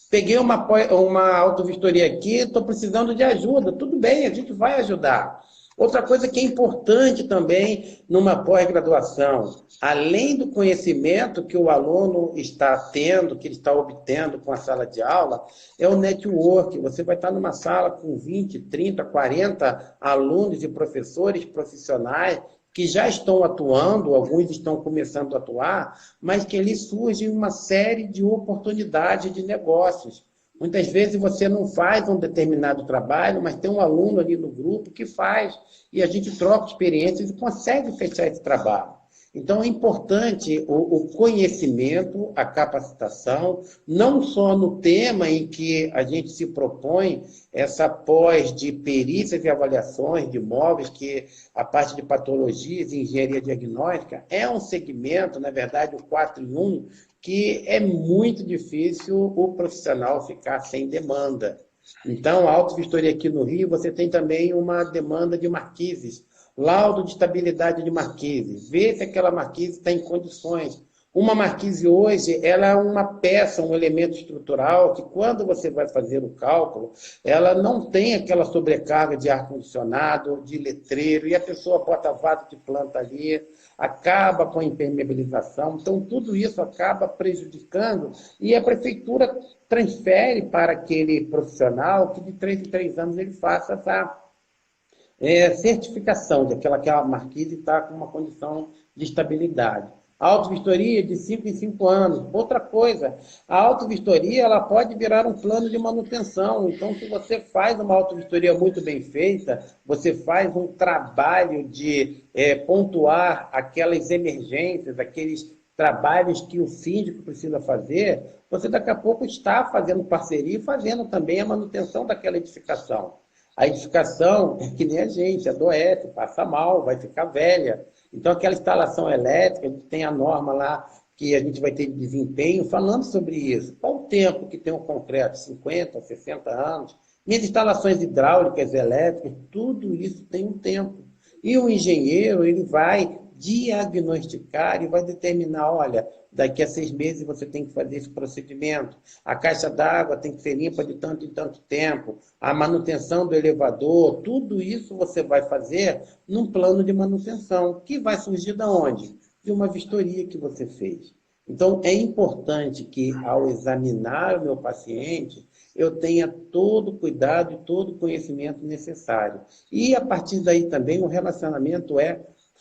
peguei uma autovistoria aqui, estou precisando de ajuda. Tudo bem, a gente vai ajudar. Outra coisa que é importante também numa pós-graduação, além do conhecimento que o aluno está tendo, que ele está obtendo com a sala de aula, é o network. Você vai estar numa sala com 20, 30, 40 alunos e professores profissionais que já estão atuando, alguns estão começando a atuar, mas que ali surge uma série de oportunidades de negócios. Muitas vezes você não faz um determinado trabalho, mas tem um aluno ali no grupo que faz, e a gente troca experiências e consegue fechar esse trabalho. Então, é importante o conhecimento, a capacitação, não só no tema em que a gente se propõe, essa pós de perícias e avaliações de imóveis, que a parte de patologias e engenharia diagnóstica é um segmento, na verdade, o 4 em 1, que é muito difícil o profissional ficar sem demanda. Então, a auto-vistoria aqui no Rio, você tem também uma demanda de marquises, laudo de estabilidade de marquise, ver se aquela marquise está em condições. Uma marquise hoje, ela é uma peça, um elemento estrutural que quando você vai fazer o cálculo, ela não tem aquela sobrecarga de ar-condicionado, de letreiro, e a pessoa bota vaso de planta ali, acaba com a impermeabilização. Então, tudo isso acaba prejudicando e a prefeitura transfere para aquele profissional que de 3 em 3 anos ele faça essa certificação de que a marquise está com uma condição de estabilidade. A auto-vistoria de 5 em 5 anos. Outra coisa, a auto-vistoria ela pode virar um plano de manutenção. Então, se você faz uma auto-vistoria muito bem feita, você faz um trabalho de pontuar aquelas emergências, aqueles trabalhos que o síndico precisa fazer, você daqui a pouco está fazendo parceria e fazendo também a manutenção daquela edificação. A edificação é que nem a gente, adoece, passa mal, vai ficar velha. Então, aquela instalação elétrica, a gente tem a norma lá que a gente vai ter de desempenho falando sobre isso. Qual o tempo que tem o concreto? 50, 60 anos? Minhas instalações hidráulicas, elétricas, tudo isso tem um tempo. E o engenheiro, ele vai diagnosticar e vai determinar, olha, daqui a 6 meses você tem que fazer esse procedimento. A caixa d'água tem que ser limpa de tanto em tanto tempo. A manutenção do elevador, tudo isso você vai fazer num plano de manutenção, que vai surgir de onde? De uma vistoria que você fez. Então, é importante que, ao examinar o meu paciente, eu tenha todo o cuidado e todo o conhecimento necessário. E, a partir daí também, o relacionamento é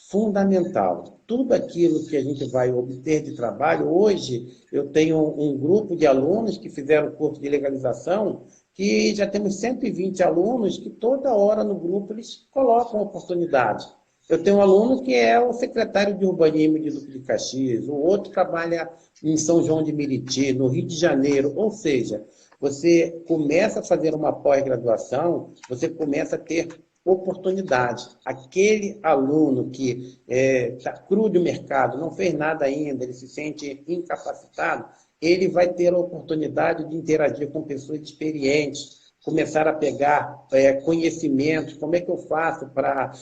fundamental. Tudo aquilo que a gente vai obter de trabalho, hoje eu tenho um grupo de alunos que fizeram o curso de legalização, que já temos 120 alunos que toda hora no grupo eles colocam oportunidades. Eu tenho um aluno que é o secretário de urbanismo de Duque de Caxias, o outro trabalha em São João de Meriti, no Rio de Janeiro, ou seja, você começa a fazer uma pós-graduação, você começa a ter oportunidade. Aquele aluno que está cru de mercado, não fez nada ainda, ele se sente incapacitado, ele vai ter a oportunidade de interagir com pessoas experientes, começar a pegar conhecimentos, como é que eu faço para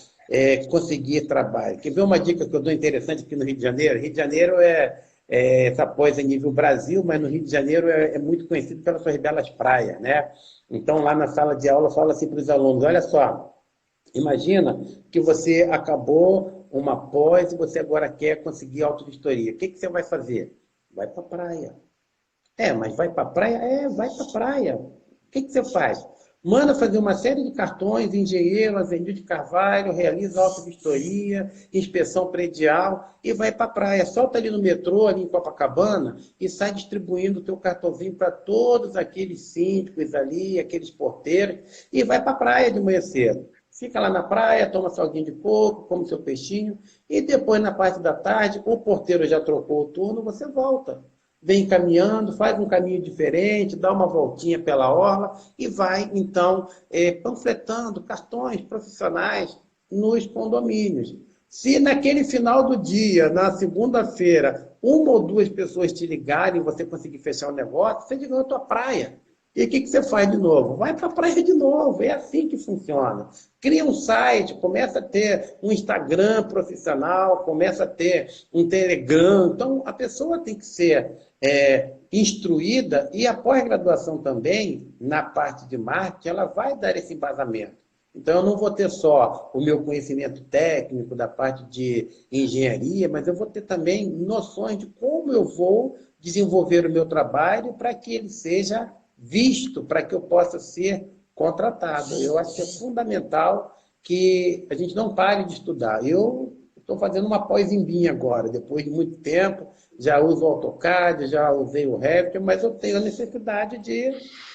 conseguir trabalho. Quer ver uma dica que eu dou interessante aqui no Rio de Janeiro? Rio de Janeiro essa pós a nível Brasil, mas no Rio de Janeiro é muito conhecido pelas suas belas praias, né? Então, lá na sala de aula, fala assim para os alunos, olha só, imagina que você acabou uma pós e você agora quer conseguir autovistoria. O que você vai fazer? Vai para a praia. Mas vai para a praia? Vai para a praia. O que você faz? Manda fazer uma série de cartões, engenheiro, Azenil de Carvalho, realiza autovistoria, inspeção predial e vai para a praia. Solta ali no metrô, ali em Copacabana, e sai distribuindo o teu cartãozinho para todos aqueles síndicos ali, aqueles porteiros, e vai para a praia de manhã cedo. Fica lá na praia, toma salguinho de coco, come seu peixinho, e depois, na parte da tarde, o porteiro já trocou o turno, você volta. Vem caminhando, faz um caminho diferente, dá uma voltinha pela orla e vai, então, panfletando cartões profissionais nos condomínios. Se naquele final do dia, na segunda-feira, uma ou duas pessoas te ligarem e você conseguir fechar o negócio, você ganhou a tua praia. E o que você faz de novo? Vai para a praia de novo, é assim que funciona. Cria um site, começa a ter um Instagram profissional, começa a ter um Telegram. Então, a pessoa tem que ser instruída e a pós-graduação também, na parte de marketing, ela vai dar esse embasamento. Então, eu não vou ter só o meu conhecimento técnico da parte de engenharia, mas eu vou ter também noções de como eu vou desenvolver o meu trabalho para que ele seja visto, para que eu possa ser contratado. Eu acho que é fundamental que a gente não pare de estudar. Eu estou fazendo uma pós em BIM agora, depois de muito tempo, já uso o AutoCAD, já usei o Revit, mas eu tenho a necessidade de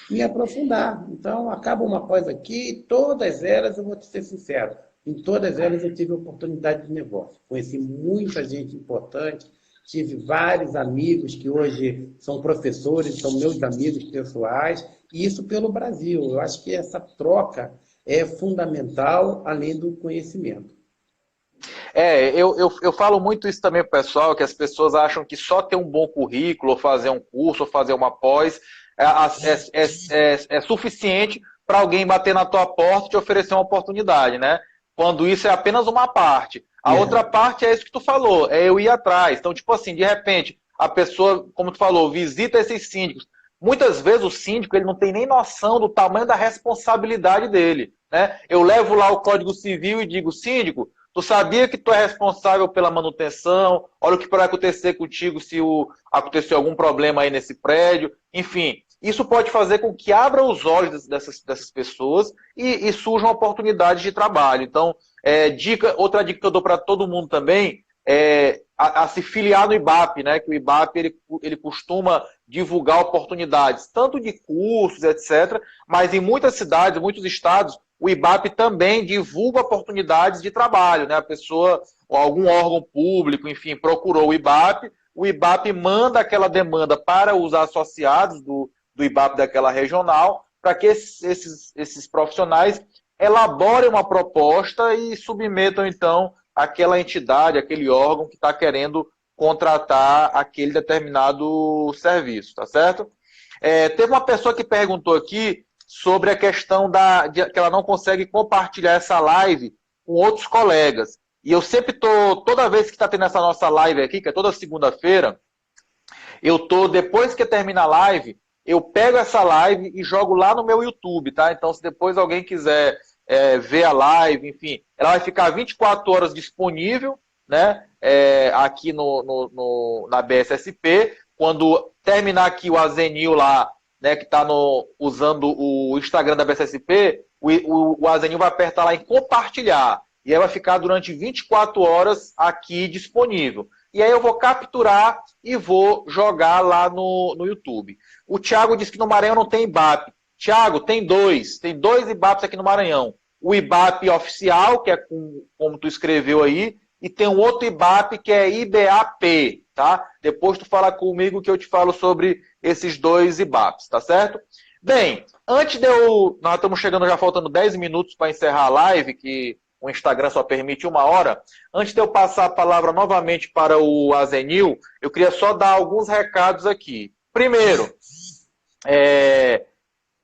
me aprofundar. Então, acaba uma pós aqui, todas elas, eu vou te ser sincero, Em todas elas eu tive oportunidade de negócio. Conheci muita gente importante, tive vários amigos que hoje são professores, são meus amigos pessoais, e isso pelo Brasil. Eu acho que essa troca é fundamental, além do conhecimento. Eu falo muito isso também pro pessoal, que as pessoas acham que só ter um bom currículo, ou fazer um curso, ou fazer uma pós, é suficiente para alguém bater na tua porta e te oferecer uma oportunidade, né? Quando isso é apenas uma parte. A outra parte é isso que tu falou, é eu ir atrás. Então, tipo assim, de repente, a pessoa, como tu falou, visita esses síndicos. Muitas vezes o síndico ele não tem nem noção do tamanho da responsabilidade dele, né? Eu levo lá o Código Civil e digo, síndico, tu sabia que tu é responsável pela manutenção? Olha o que pode acontecer contigo se acontecer algum problema aí nesse prédio. Enfim, isso pode fazer com que abra os olhos dessas pessoas e surjam oportunidades de trabalho. Então, outra dica que eu dou para todo mundo também é a se filiar no IBAP, né? Que o IBAP ele costuma divulgar oportunidades, tanto de cursos, etc., mas em muitas cidades, muitos estados, o IBAP também divulga oportunidades de trabalho, né? A pessoa, ou algum órgão público, enfim, procurou o IBAP manda aquela demanda para os associados do IBAP daquela regional, para que esses profissionais elaborem uma proposta e submetam, então, aquela entidade, aquele órgão que está querendo contratar aquele determinado serviço, tá certo? Teve uma pessoa que perguntou aqui sobre a questão que ela não consegue compartilhar essa live com outros colegas. E eu sempre toda vez que está tendo essa nossa live aqui, que é toda segunda-feira, depois que termina a live, eu pego essa live e jogo lá no meu YouTube, tá? Então, se depois alguém quiser ver a live, enfim, ela vai ficar 24 horas disponível, né? Aqui na BSSP. Quando terminar aqui o Azenil lá, né, que está usando o Instagram da BSSP, o Azenil vai apertar lá em compartilhar. E aí vai ficar durante 24 horas aqui disponível. E aí eu vou capturar e vou jogar lá no YouTube. O Thiago disse que no Maranhão não tem IBAP. Thiago, tem dois IBAPs aqui no Maranhão. O IBAP oficial, que é como tu escreveu aí, e tem um outro IBAP que é IBAP, tá? Depois tu fala comigo que eu te falo sobre esses dois IBAPs, tá certo? Bem, nós estamos chegando, já faltando 10 minutos para encerrar a live, que o Instagram só permite 1 hora. Antes de eu passar a palavra novamente para o Azenil, eu queria só dar alguns recados aqui. Primeiro,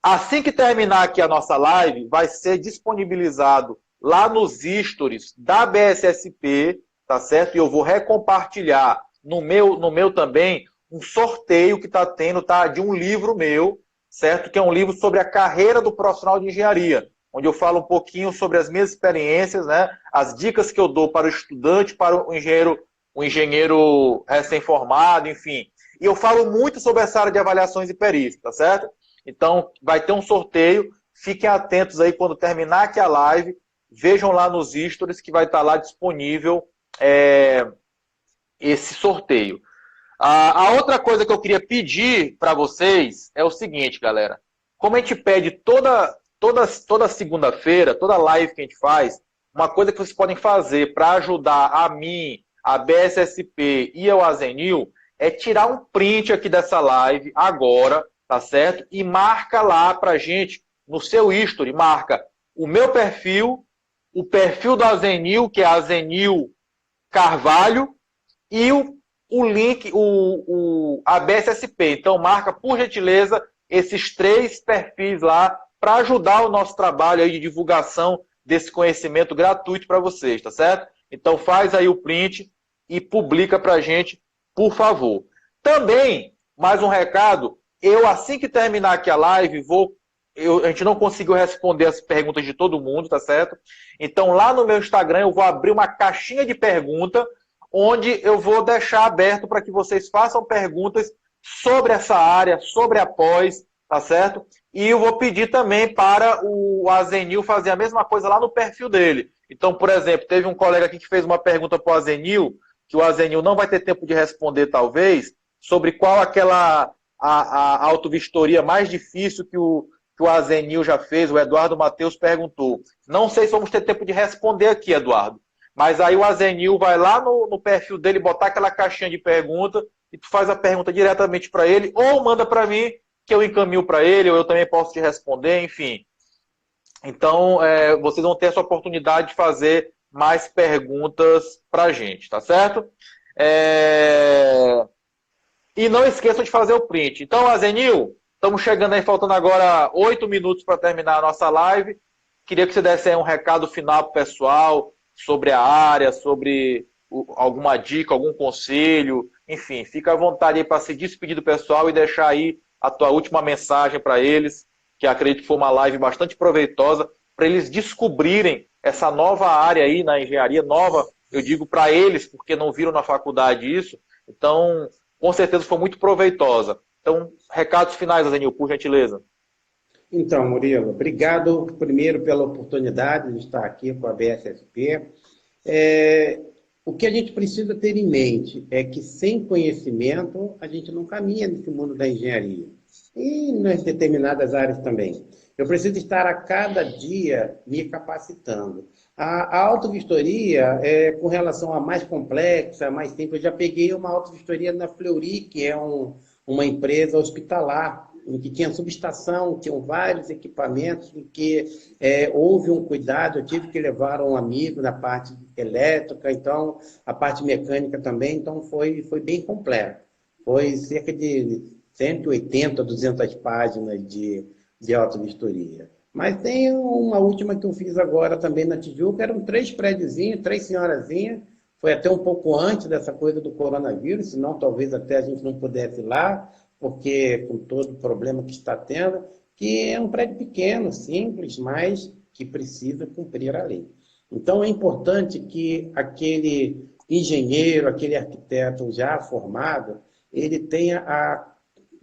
assim que terminar aqui a nossa live, vai ser disponibilizado lá nos stories da BSSP, tá certo? E eu vou recompartilhar no meu também um sorteio que está tendo, tá? De um livro meu, certo? Que é um livro sobre a carreira do profissional de engenharia, onde eu falo um pouquinho sobre as minhas experiências, né? As dicas que eu dou para o estudante, para o engenheiro recém-formado, enfim. E eu falo muito sobre essa área de avaliações e perícias, tá certo? Então, vai ter um sorteio. Fiquem atentos aí quando terminar aqui a live. Vejam lá nos stories que vai estar lá disponível esse sorteio. A outra coisa que eu queria pedir para vocês é o seguinte, galera. Como a gente pede toda segunda-feira, toda live que a gente faz, uma coisa que vocês podem fazer para ajudar a mim, a BSSP e ao Azenil é tirar um print aqui dessa live agora, tá certo? E marca lá pra gente, no seu history, marca o meu perfil, o perfil do Azenil, que é Azenil Carvalho, e o link, a BSSP. Então, marca, por gentileza, esses 3 perfis lá para ajudar o nosso trabalho aí de divulgação desse conhecimento gratuito para vocês, tá certo? Então, faz aí o print e publica pra gente, por favor. Também, mais um recado, assim que terminar aqui a live, a gente não conseguiu responder as perguntas de todo mundo, tá certo? Então, lá no meu Instagram, eu vou abrir uma caixinha de pergunta, onde eu vou deixar aberto para que vocês façam perguntas sobre essa área, sobre a pós, tá certo? E eu vou pedir também para o Azenil fazer a mesma coisa lá no perfil dele. Então, por exemplo, teve um colega aqui que fez uma pergunta para o Azenil, que o Azenil não vai ter tempo de responder, talvez, sobre qual a auto-vistoria mais difícil que o Azenil já fez, o Eduardo Matheus perguntou. Não sei se vamos ter tempo de responder aqui, Eduardo. Mas aí o Azenil vai lá no perfil dele, botar aquela caixinha de pergunta, e tu faz a pergunta diretamente para ele, ou manda para mim, que eu encaminho para ele, ou eu também posso te responder, enfim. Então, vocês vão ter essa oportunidade de fazer mais perguntas para a gente, tá certo? E não esqueçam de fazer o print. Então, Azenil, estamos chegando aí, faltando agora 8 minutos para terminar a nossa live. Queria que você desse aí um recado final para o pessoal sobre a área, sobre alguma dica, algum conselho. Enfim, fica à vontade aí para se despedir do pessoal e deixar aí a tua última mensagem para eles, que acredito que foi uma live bastante proveitosa, para eles descobrirem essa nova área aí na engenharia, nova, eu digo para eles, porque não viram na faculdade isso. Então, com certeza foi muito proveitosa. Então, recados finais, Azenil, por gentileza. Então, Murilo, obrigado primeiro pela oportunidade de estar aqui com a BSSP. O que a gente precisa ter em mente é que sem conhecimento a gente não caminha nesse mundo da engenharia. E nas determinadas áreas também. Eu preciso estar a cada dia me capacitando. A autovistoria, com relação a mais complexa, mais simples, eu já peguei uma autovistoria na Fleury, que é uma empresa hospitalar, em que tinha subestação, tinham vários equipamentos, em que houve um cuidado, eu tive que levar um amigo na parte elétrica, então a parte mecânica também, então foi bem completo. Foi cerca de 180, 200 páginas de autovistoria. Mas tem uma última que eu fiz agora também na Tijuca, eram 3 prédiozinhos, 3 senhorazinhas, foi até um pouco antes dessa coisa do coronavírus, senão talvez até a gente não pudesse ir lá, porque com todo o problema que está tendo, que é um prédio pequeno, simples, mas que precisa cumprir a lei. Então é importante que aquele engenheiro, aquele arquiteto já formado, ele tenha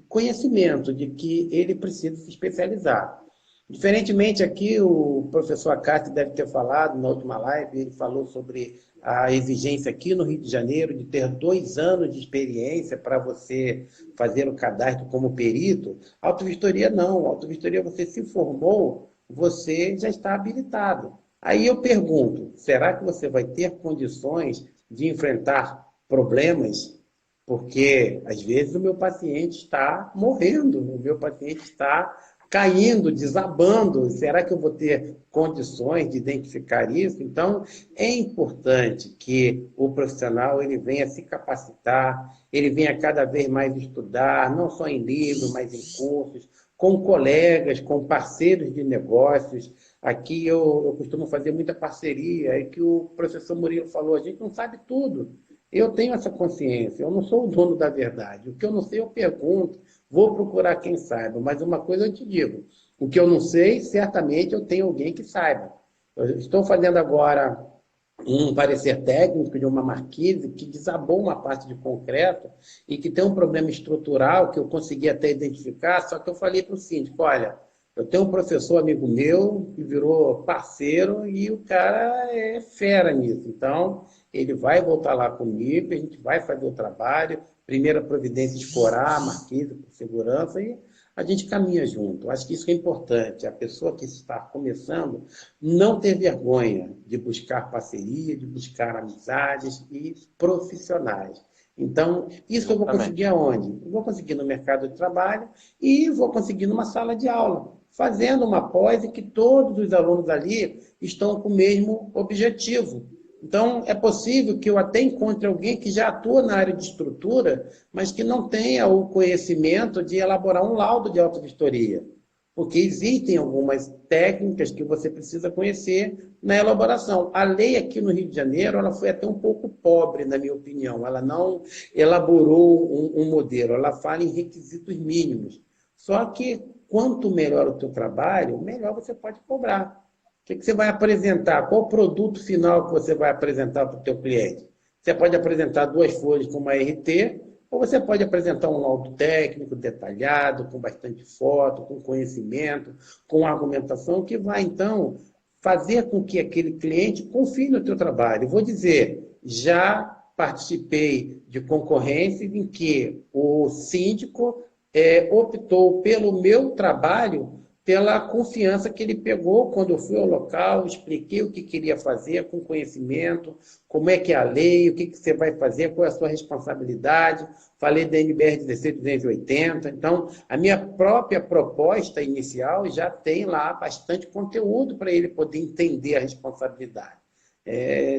conhecimento de que ele precisa se especializar. Diferentemente aqui, o professor Acácio deve ter falado na última live, ele falou sobre a exigência aqui no Rio de Janeiro de ter 2 anos de experiência para você fazer o cadastro como perito. Autovistoria não, autovistoria você se formou, você já está habilitado. Aí eu pergunto, será que você vai ter condições de enfrentar problemas? Porque, às vezes, o meu paciente está morrendo, o meu paciente está caindo, desabando. Será que eu vou ter condições de identificar isso? Então, é importante que o profissional ele venha se capacitar, ele venha cada vez mais estudar, não só em livros, mas em cursos, com colegas, com parceiros de negócios. Aqui eu costumo fazer muita parceria, é que o professor Murilo falou, a gente não sabe tudo. Eu tenho essa consciência, eu não sou o dono da verdade. O que eu não sei, eu pergunto, vou procurar quem saiba. Mas uma coisa eu te digo, o que eu não sei, certamente eu tenho alguém que saiba. Eu estou fazendo agora um parecer técnico de uma marquise que desabou uma parte de concreto e que tem um problema estrutural que eu consegui até identificar, só que eu falei para o síndico, olha, eu tenho um professor amigo meu que virou parceiro e o cara é fera nisso. Então, ele vai voltar lá comigo, a gente vai fazer o trabalho, primeira providência escorar a marquise por segurança e a gente caminha junto. Acho que isso é importante. A pessoa que está começando não ter vergonha de buscar parceria, de buscar amizades e profissionais. Então, isso eu vou conseguir aonde? Eu vou conseguir no mercado de trabalho e vou conseguir numa sala de aula, fazendo uma pós em que todos os alunos ali estão com o mesmo objetivo. Então, é possível que eu até encontre alguém que já atua na área de estrutura, mas que não tenha o conhecimento de elaborar um laudo de autovistoria. Porque existem algumas técnicas que você precisa conhecer na elaboração. A lei aqui no Rio de Janeiro ela foi até um pouco pobre, na minha opinião. Ela não elaborou um modelo, ela fala em requisitos mínimos. Só que quanto melhor o teu trabalho, melhor você pode cobrar. O que você vai apresentar? Qual o produto final que você vai apresentar para o teu cliente? Você pode apresentar 2 folhas com uma RT, ou você pode apresentar um laudo técnico detalhado, com bastante foto, com conhecimento, com argumentação, que vai, então, fazer com que aquele cliente confie no teu trabalho. Vou dizer, já participei de concorrências em que o síndico optou pelo meu trabalho pela confiança que ele pegou quando eu fui ao local, expliquei o que queria fazer com conhecimento, como é que é a lei, o que você vai fazer, qual é a sua responsabilidade. Falei da NBR 16280. Então, a minha própria proposta inicial já tem lá bastante conteúdo para ele poder entender a responsabilidade.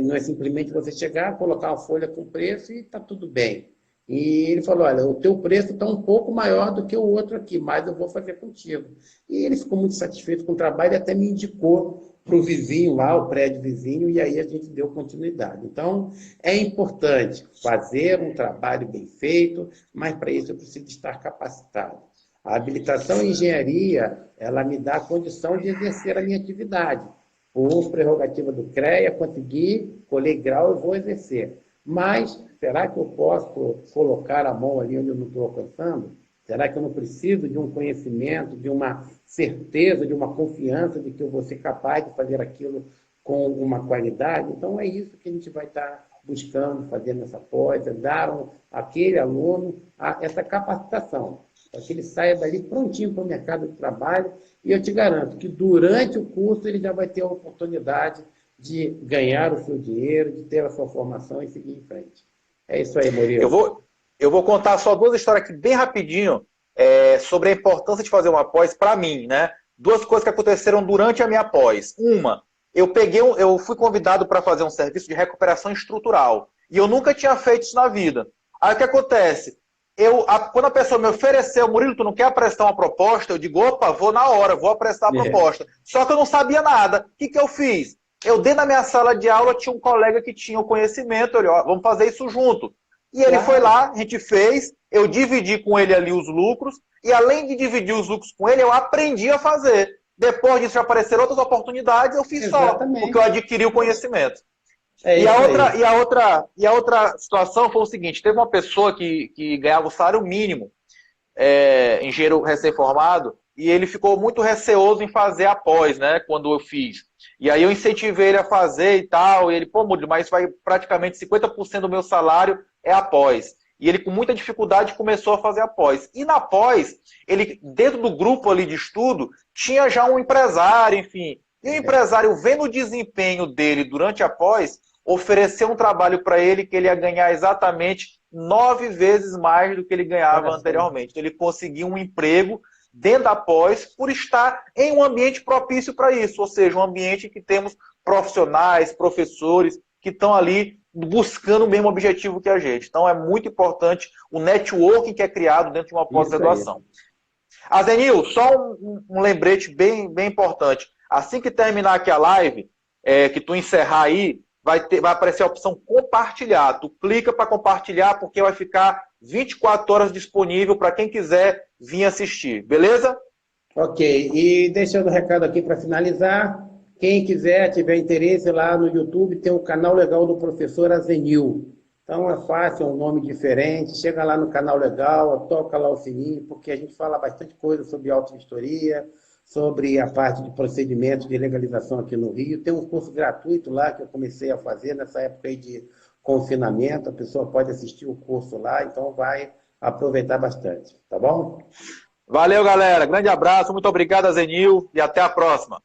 Não é simplesmente você chegar, colocar uma folha com preço e está tudo bem. E ele falou, olha, o teu preço está um pouco maior do que o outro aqui, mas eu vou fazer contigo. E ele ficou muito satisfeito com o trabalho e até me indicou para o vizinho lá, o prédio vizinho, e aí a gente deu continuidade. Então, é importante fazer um trabalho bem feito, mas para isso eu preciso estar capacitado. A habilitação em engenharia, ela me dá a condição de exercer a minha atividade. Por prerrogativa do CREA, consegui, colei grau, eu vou exercer. Mas, será que eu posso colocar a mão ali onde eu não estou alcançando? Será que eu não preciso de um conhecimento, de uma certeza, de uma confiança de que eu vou ser capaz de fazer aquilo com uma qualidade? Então, é isso que a gente vai estar buscando, fazendo essa pós, dar àquele aluno essa capacitação, para que ele saia dali prontinho para o mercado de trabalho. E eu te garanto que durante o curso ele já vai ter a oportunidade de ganhar o seu dinheiro, de ter a sua formação e seguir em frente. É isso aí, Murilo. Eu vou contar só duas histórias aqui bem rapidinho sobre a importância de fazer uma pós para mim, né? Duas coisas que aconteceram durante a minha pós. Uma, eu fui convidado para fazer um serviço de recuperação estrutural e eu nunca tinha feito isso na vida. Aí o que acontece? Quando a pessoa me ofereceu, Murilo, tu não quer apresentar uma proposta? Eu digo, opa, vou na hora, vou apresentar a proposta. Só que eu não sabia nada. O que eu fiz? Eu, dentro da minha sala de aula, tinha um colega que tinha o conhecimento, ele, ó, vamos fazer isso junto. E ele foi lá, a gente fez, eu dividi com ele ali os lucros, e além de dividir os lucros com ele, eu aprendi a fazer. Depois disso, apareceram outras oportunidades, eu fiz só, porque eu adquiri o conhecimento. E a outra situação foi o seguinte, teve uma pessoa que ganhava o salário mínimo, engenheiro recém-formado, e ele ficou muito receoso em fazer a pós, né, quando eu fiz. E aí eu incentivei ele a fazer e tal, e ele, pô, Murilo, mas vai praticamente 50% do meu salário é a pós. E ele, com muita dificuldade, começou a fazer a pós. E na pós, ele, dentro do grupo ali de estudo, tinha já um empresário, enfim. E o empresário, vendo o desempenho dele durante a pós, ofereceu um trabalho para ele que ele ia ganhar exatamente 9 vezes mais do que ele ganhava anteriormente. Então, ele conseguiu um emprego dentro da pós por estar em um ambiente propício para isso, ou seja, um ambiente que temos profissionais, professores que estão ali buscando o mesmo objetivo que a gente. Então é muito importante o networking que é criado dentro de uma pós-graduação. Azenil, só um lembrete bem importante. Assim que terminar aqui a live, que tu encerrar aí, vai aparecer a opção compartilhar. Tu clica para compartilhar porque vai ficar 24 horas disponível para quem quiser vir assistir. Beleza? Ok. E deixando o recado aqui para finalizar, quem quiser, tiver interesse lá no YouTube, tem um canal legal do professor Azenil. Então é fácil, é um nome diferente. Chega lá no canal legal, toca lá o sininho, porque a gente fala bastante coisa sobre auto-vistoria, sobre a parte de procedimentos de legalização aqui no Rio. Tem um curso gratuito lá que eu comecei a fazer nessa época aí de confinamento. A pessoa pode assistir o curso lá, então vai aproveitar bastante. Tá bom? Valeu, galera. Grande abraço. Muito obrigado, Azenil. E até a próxima.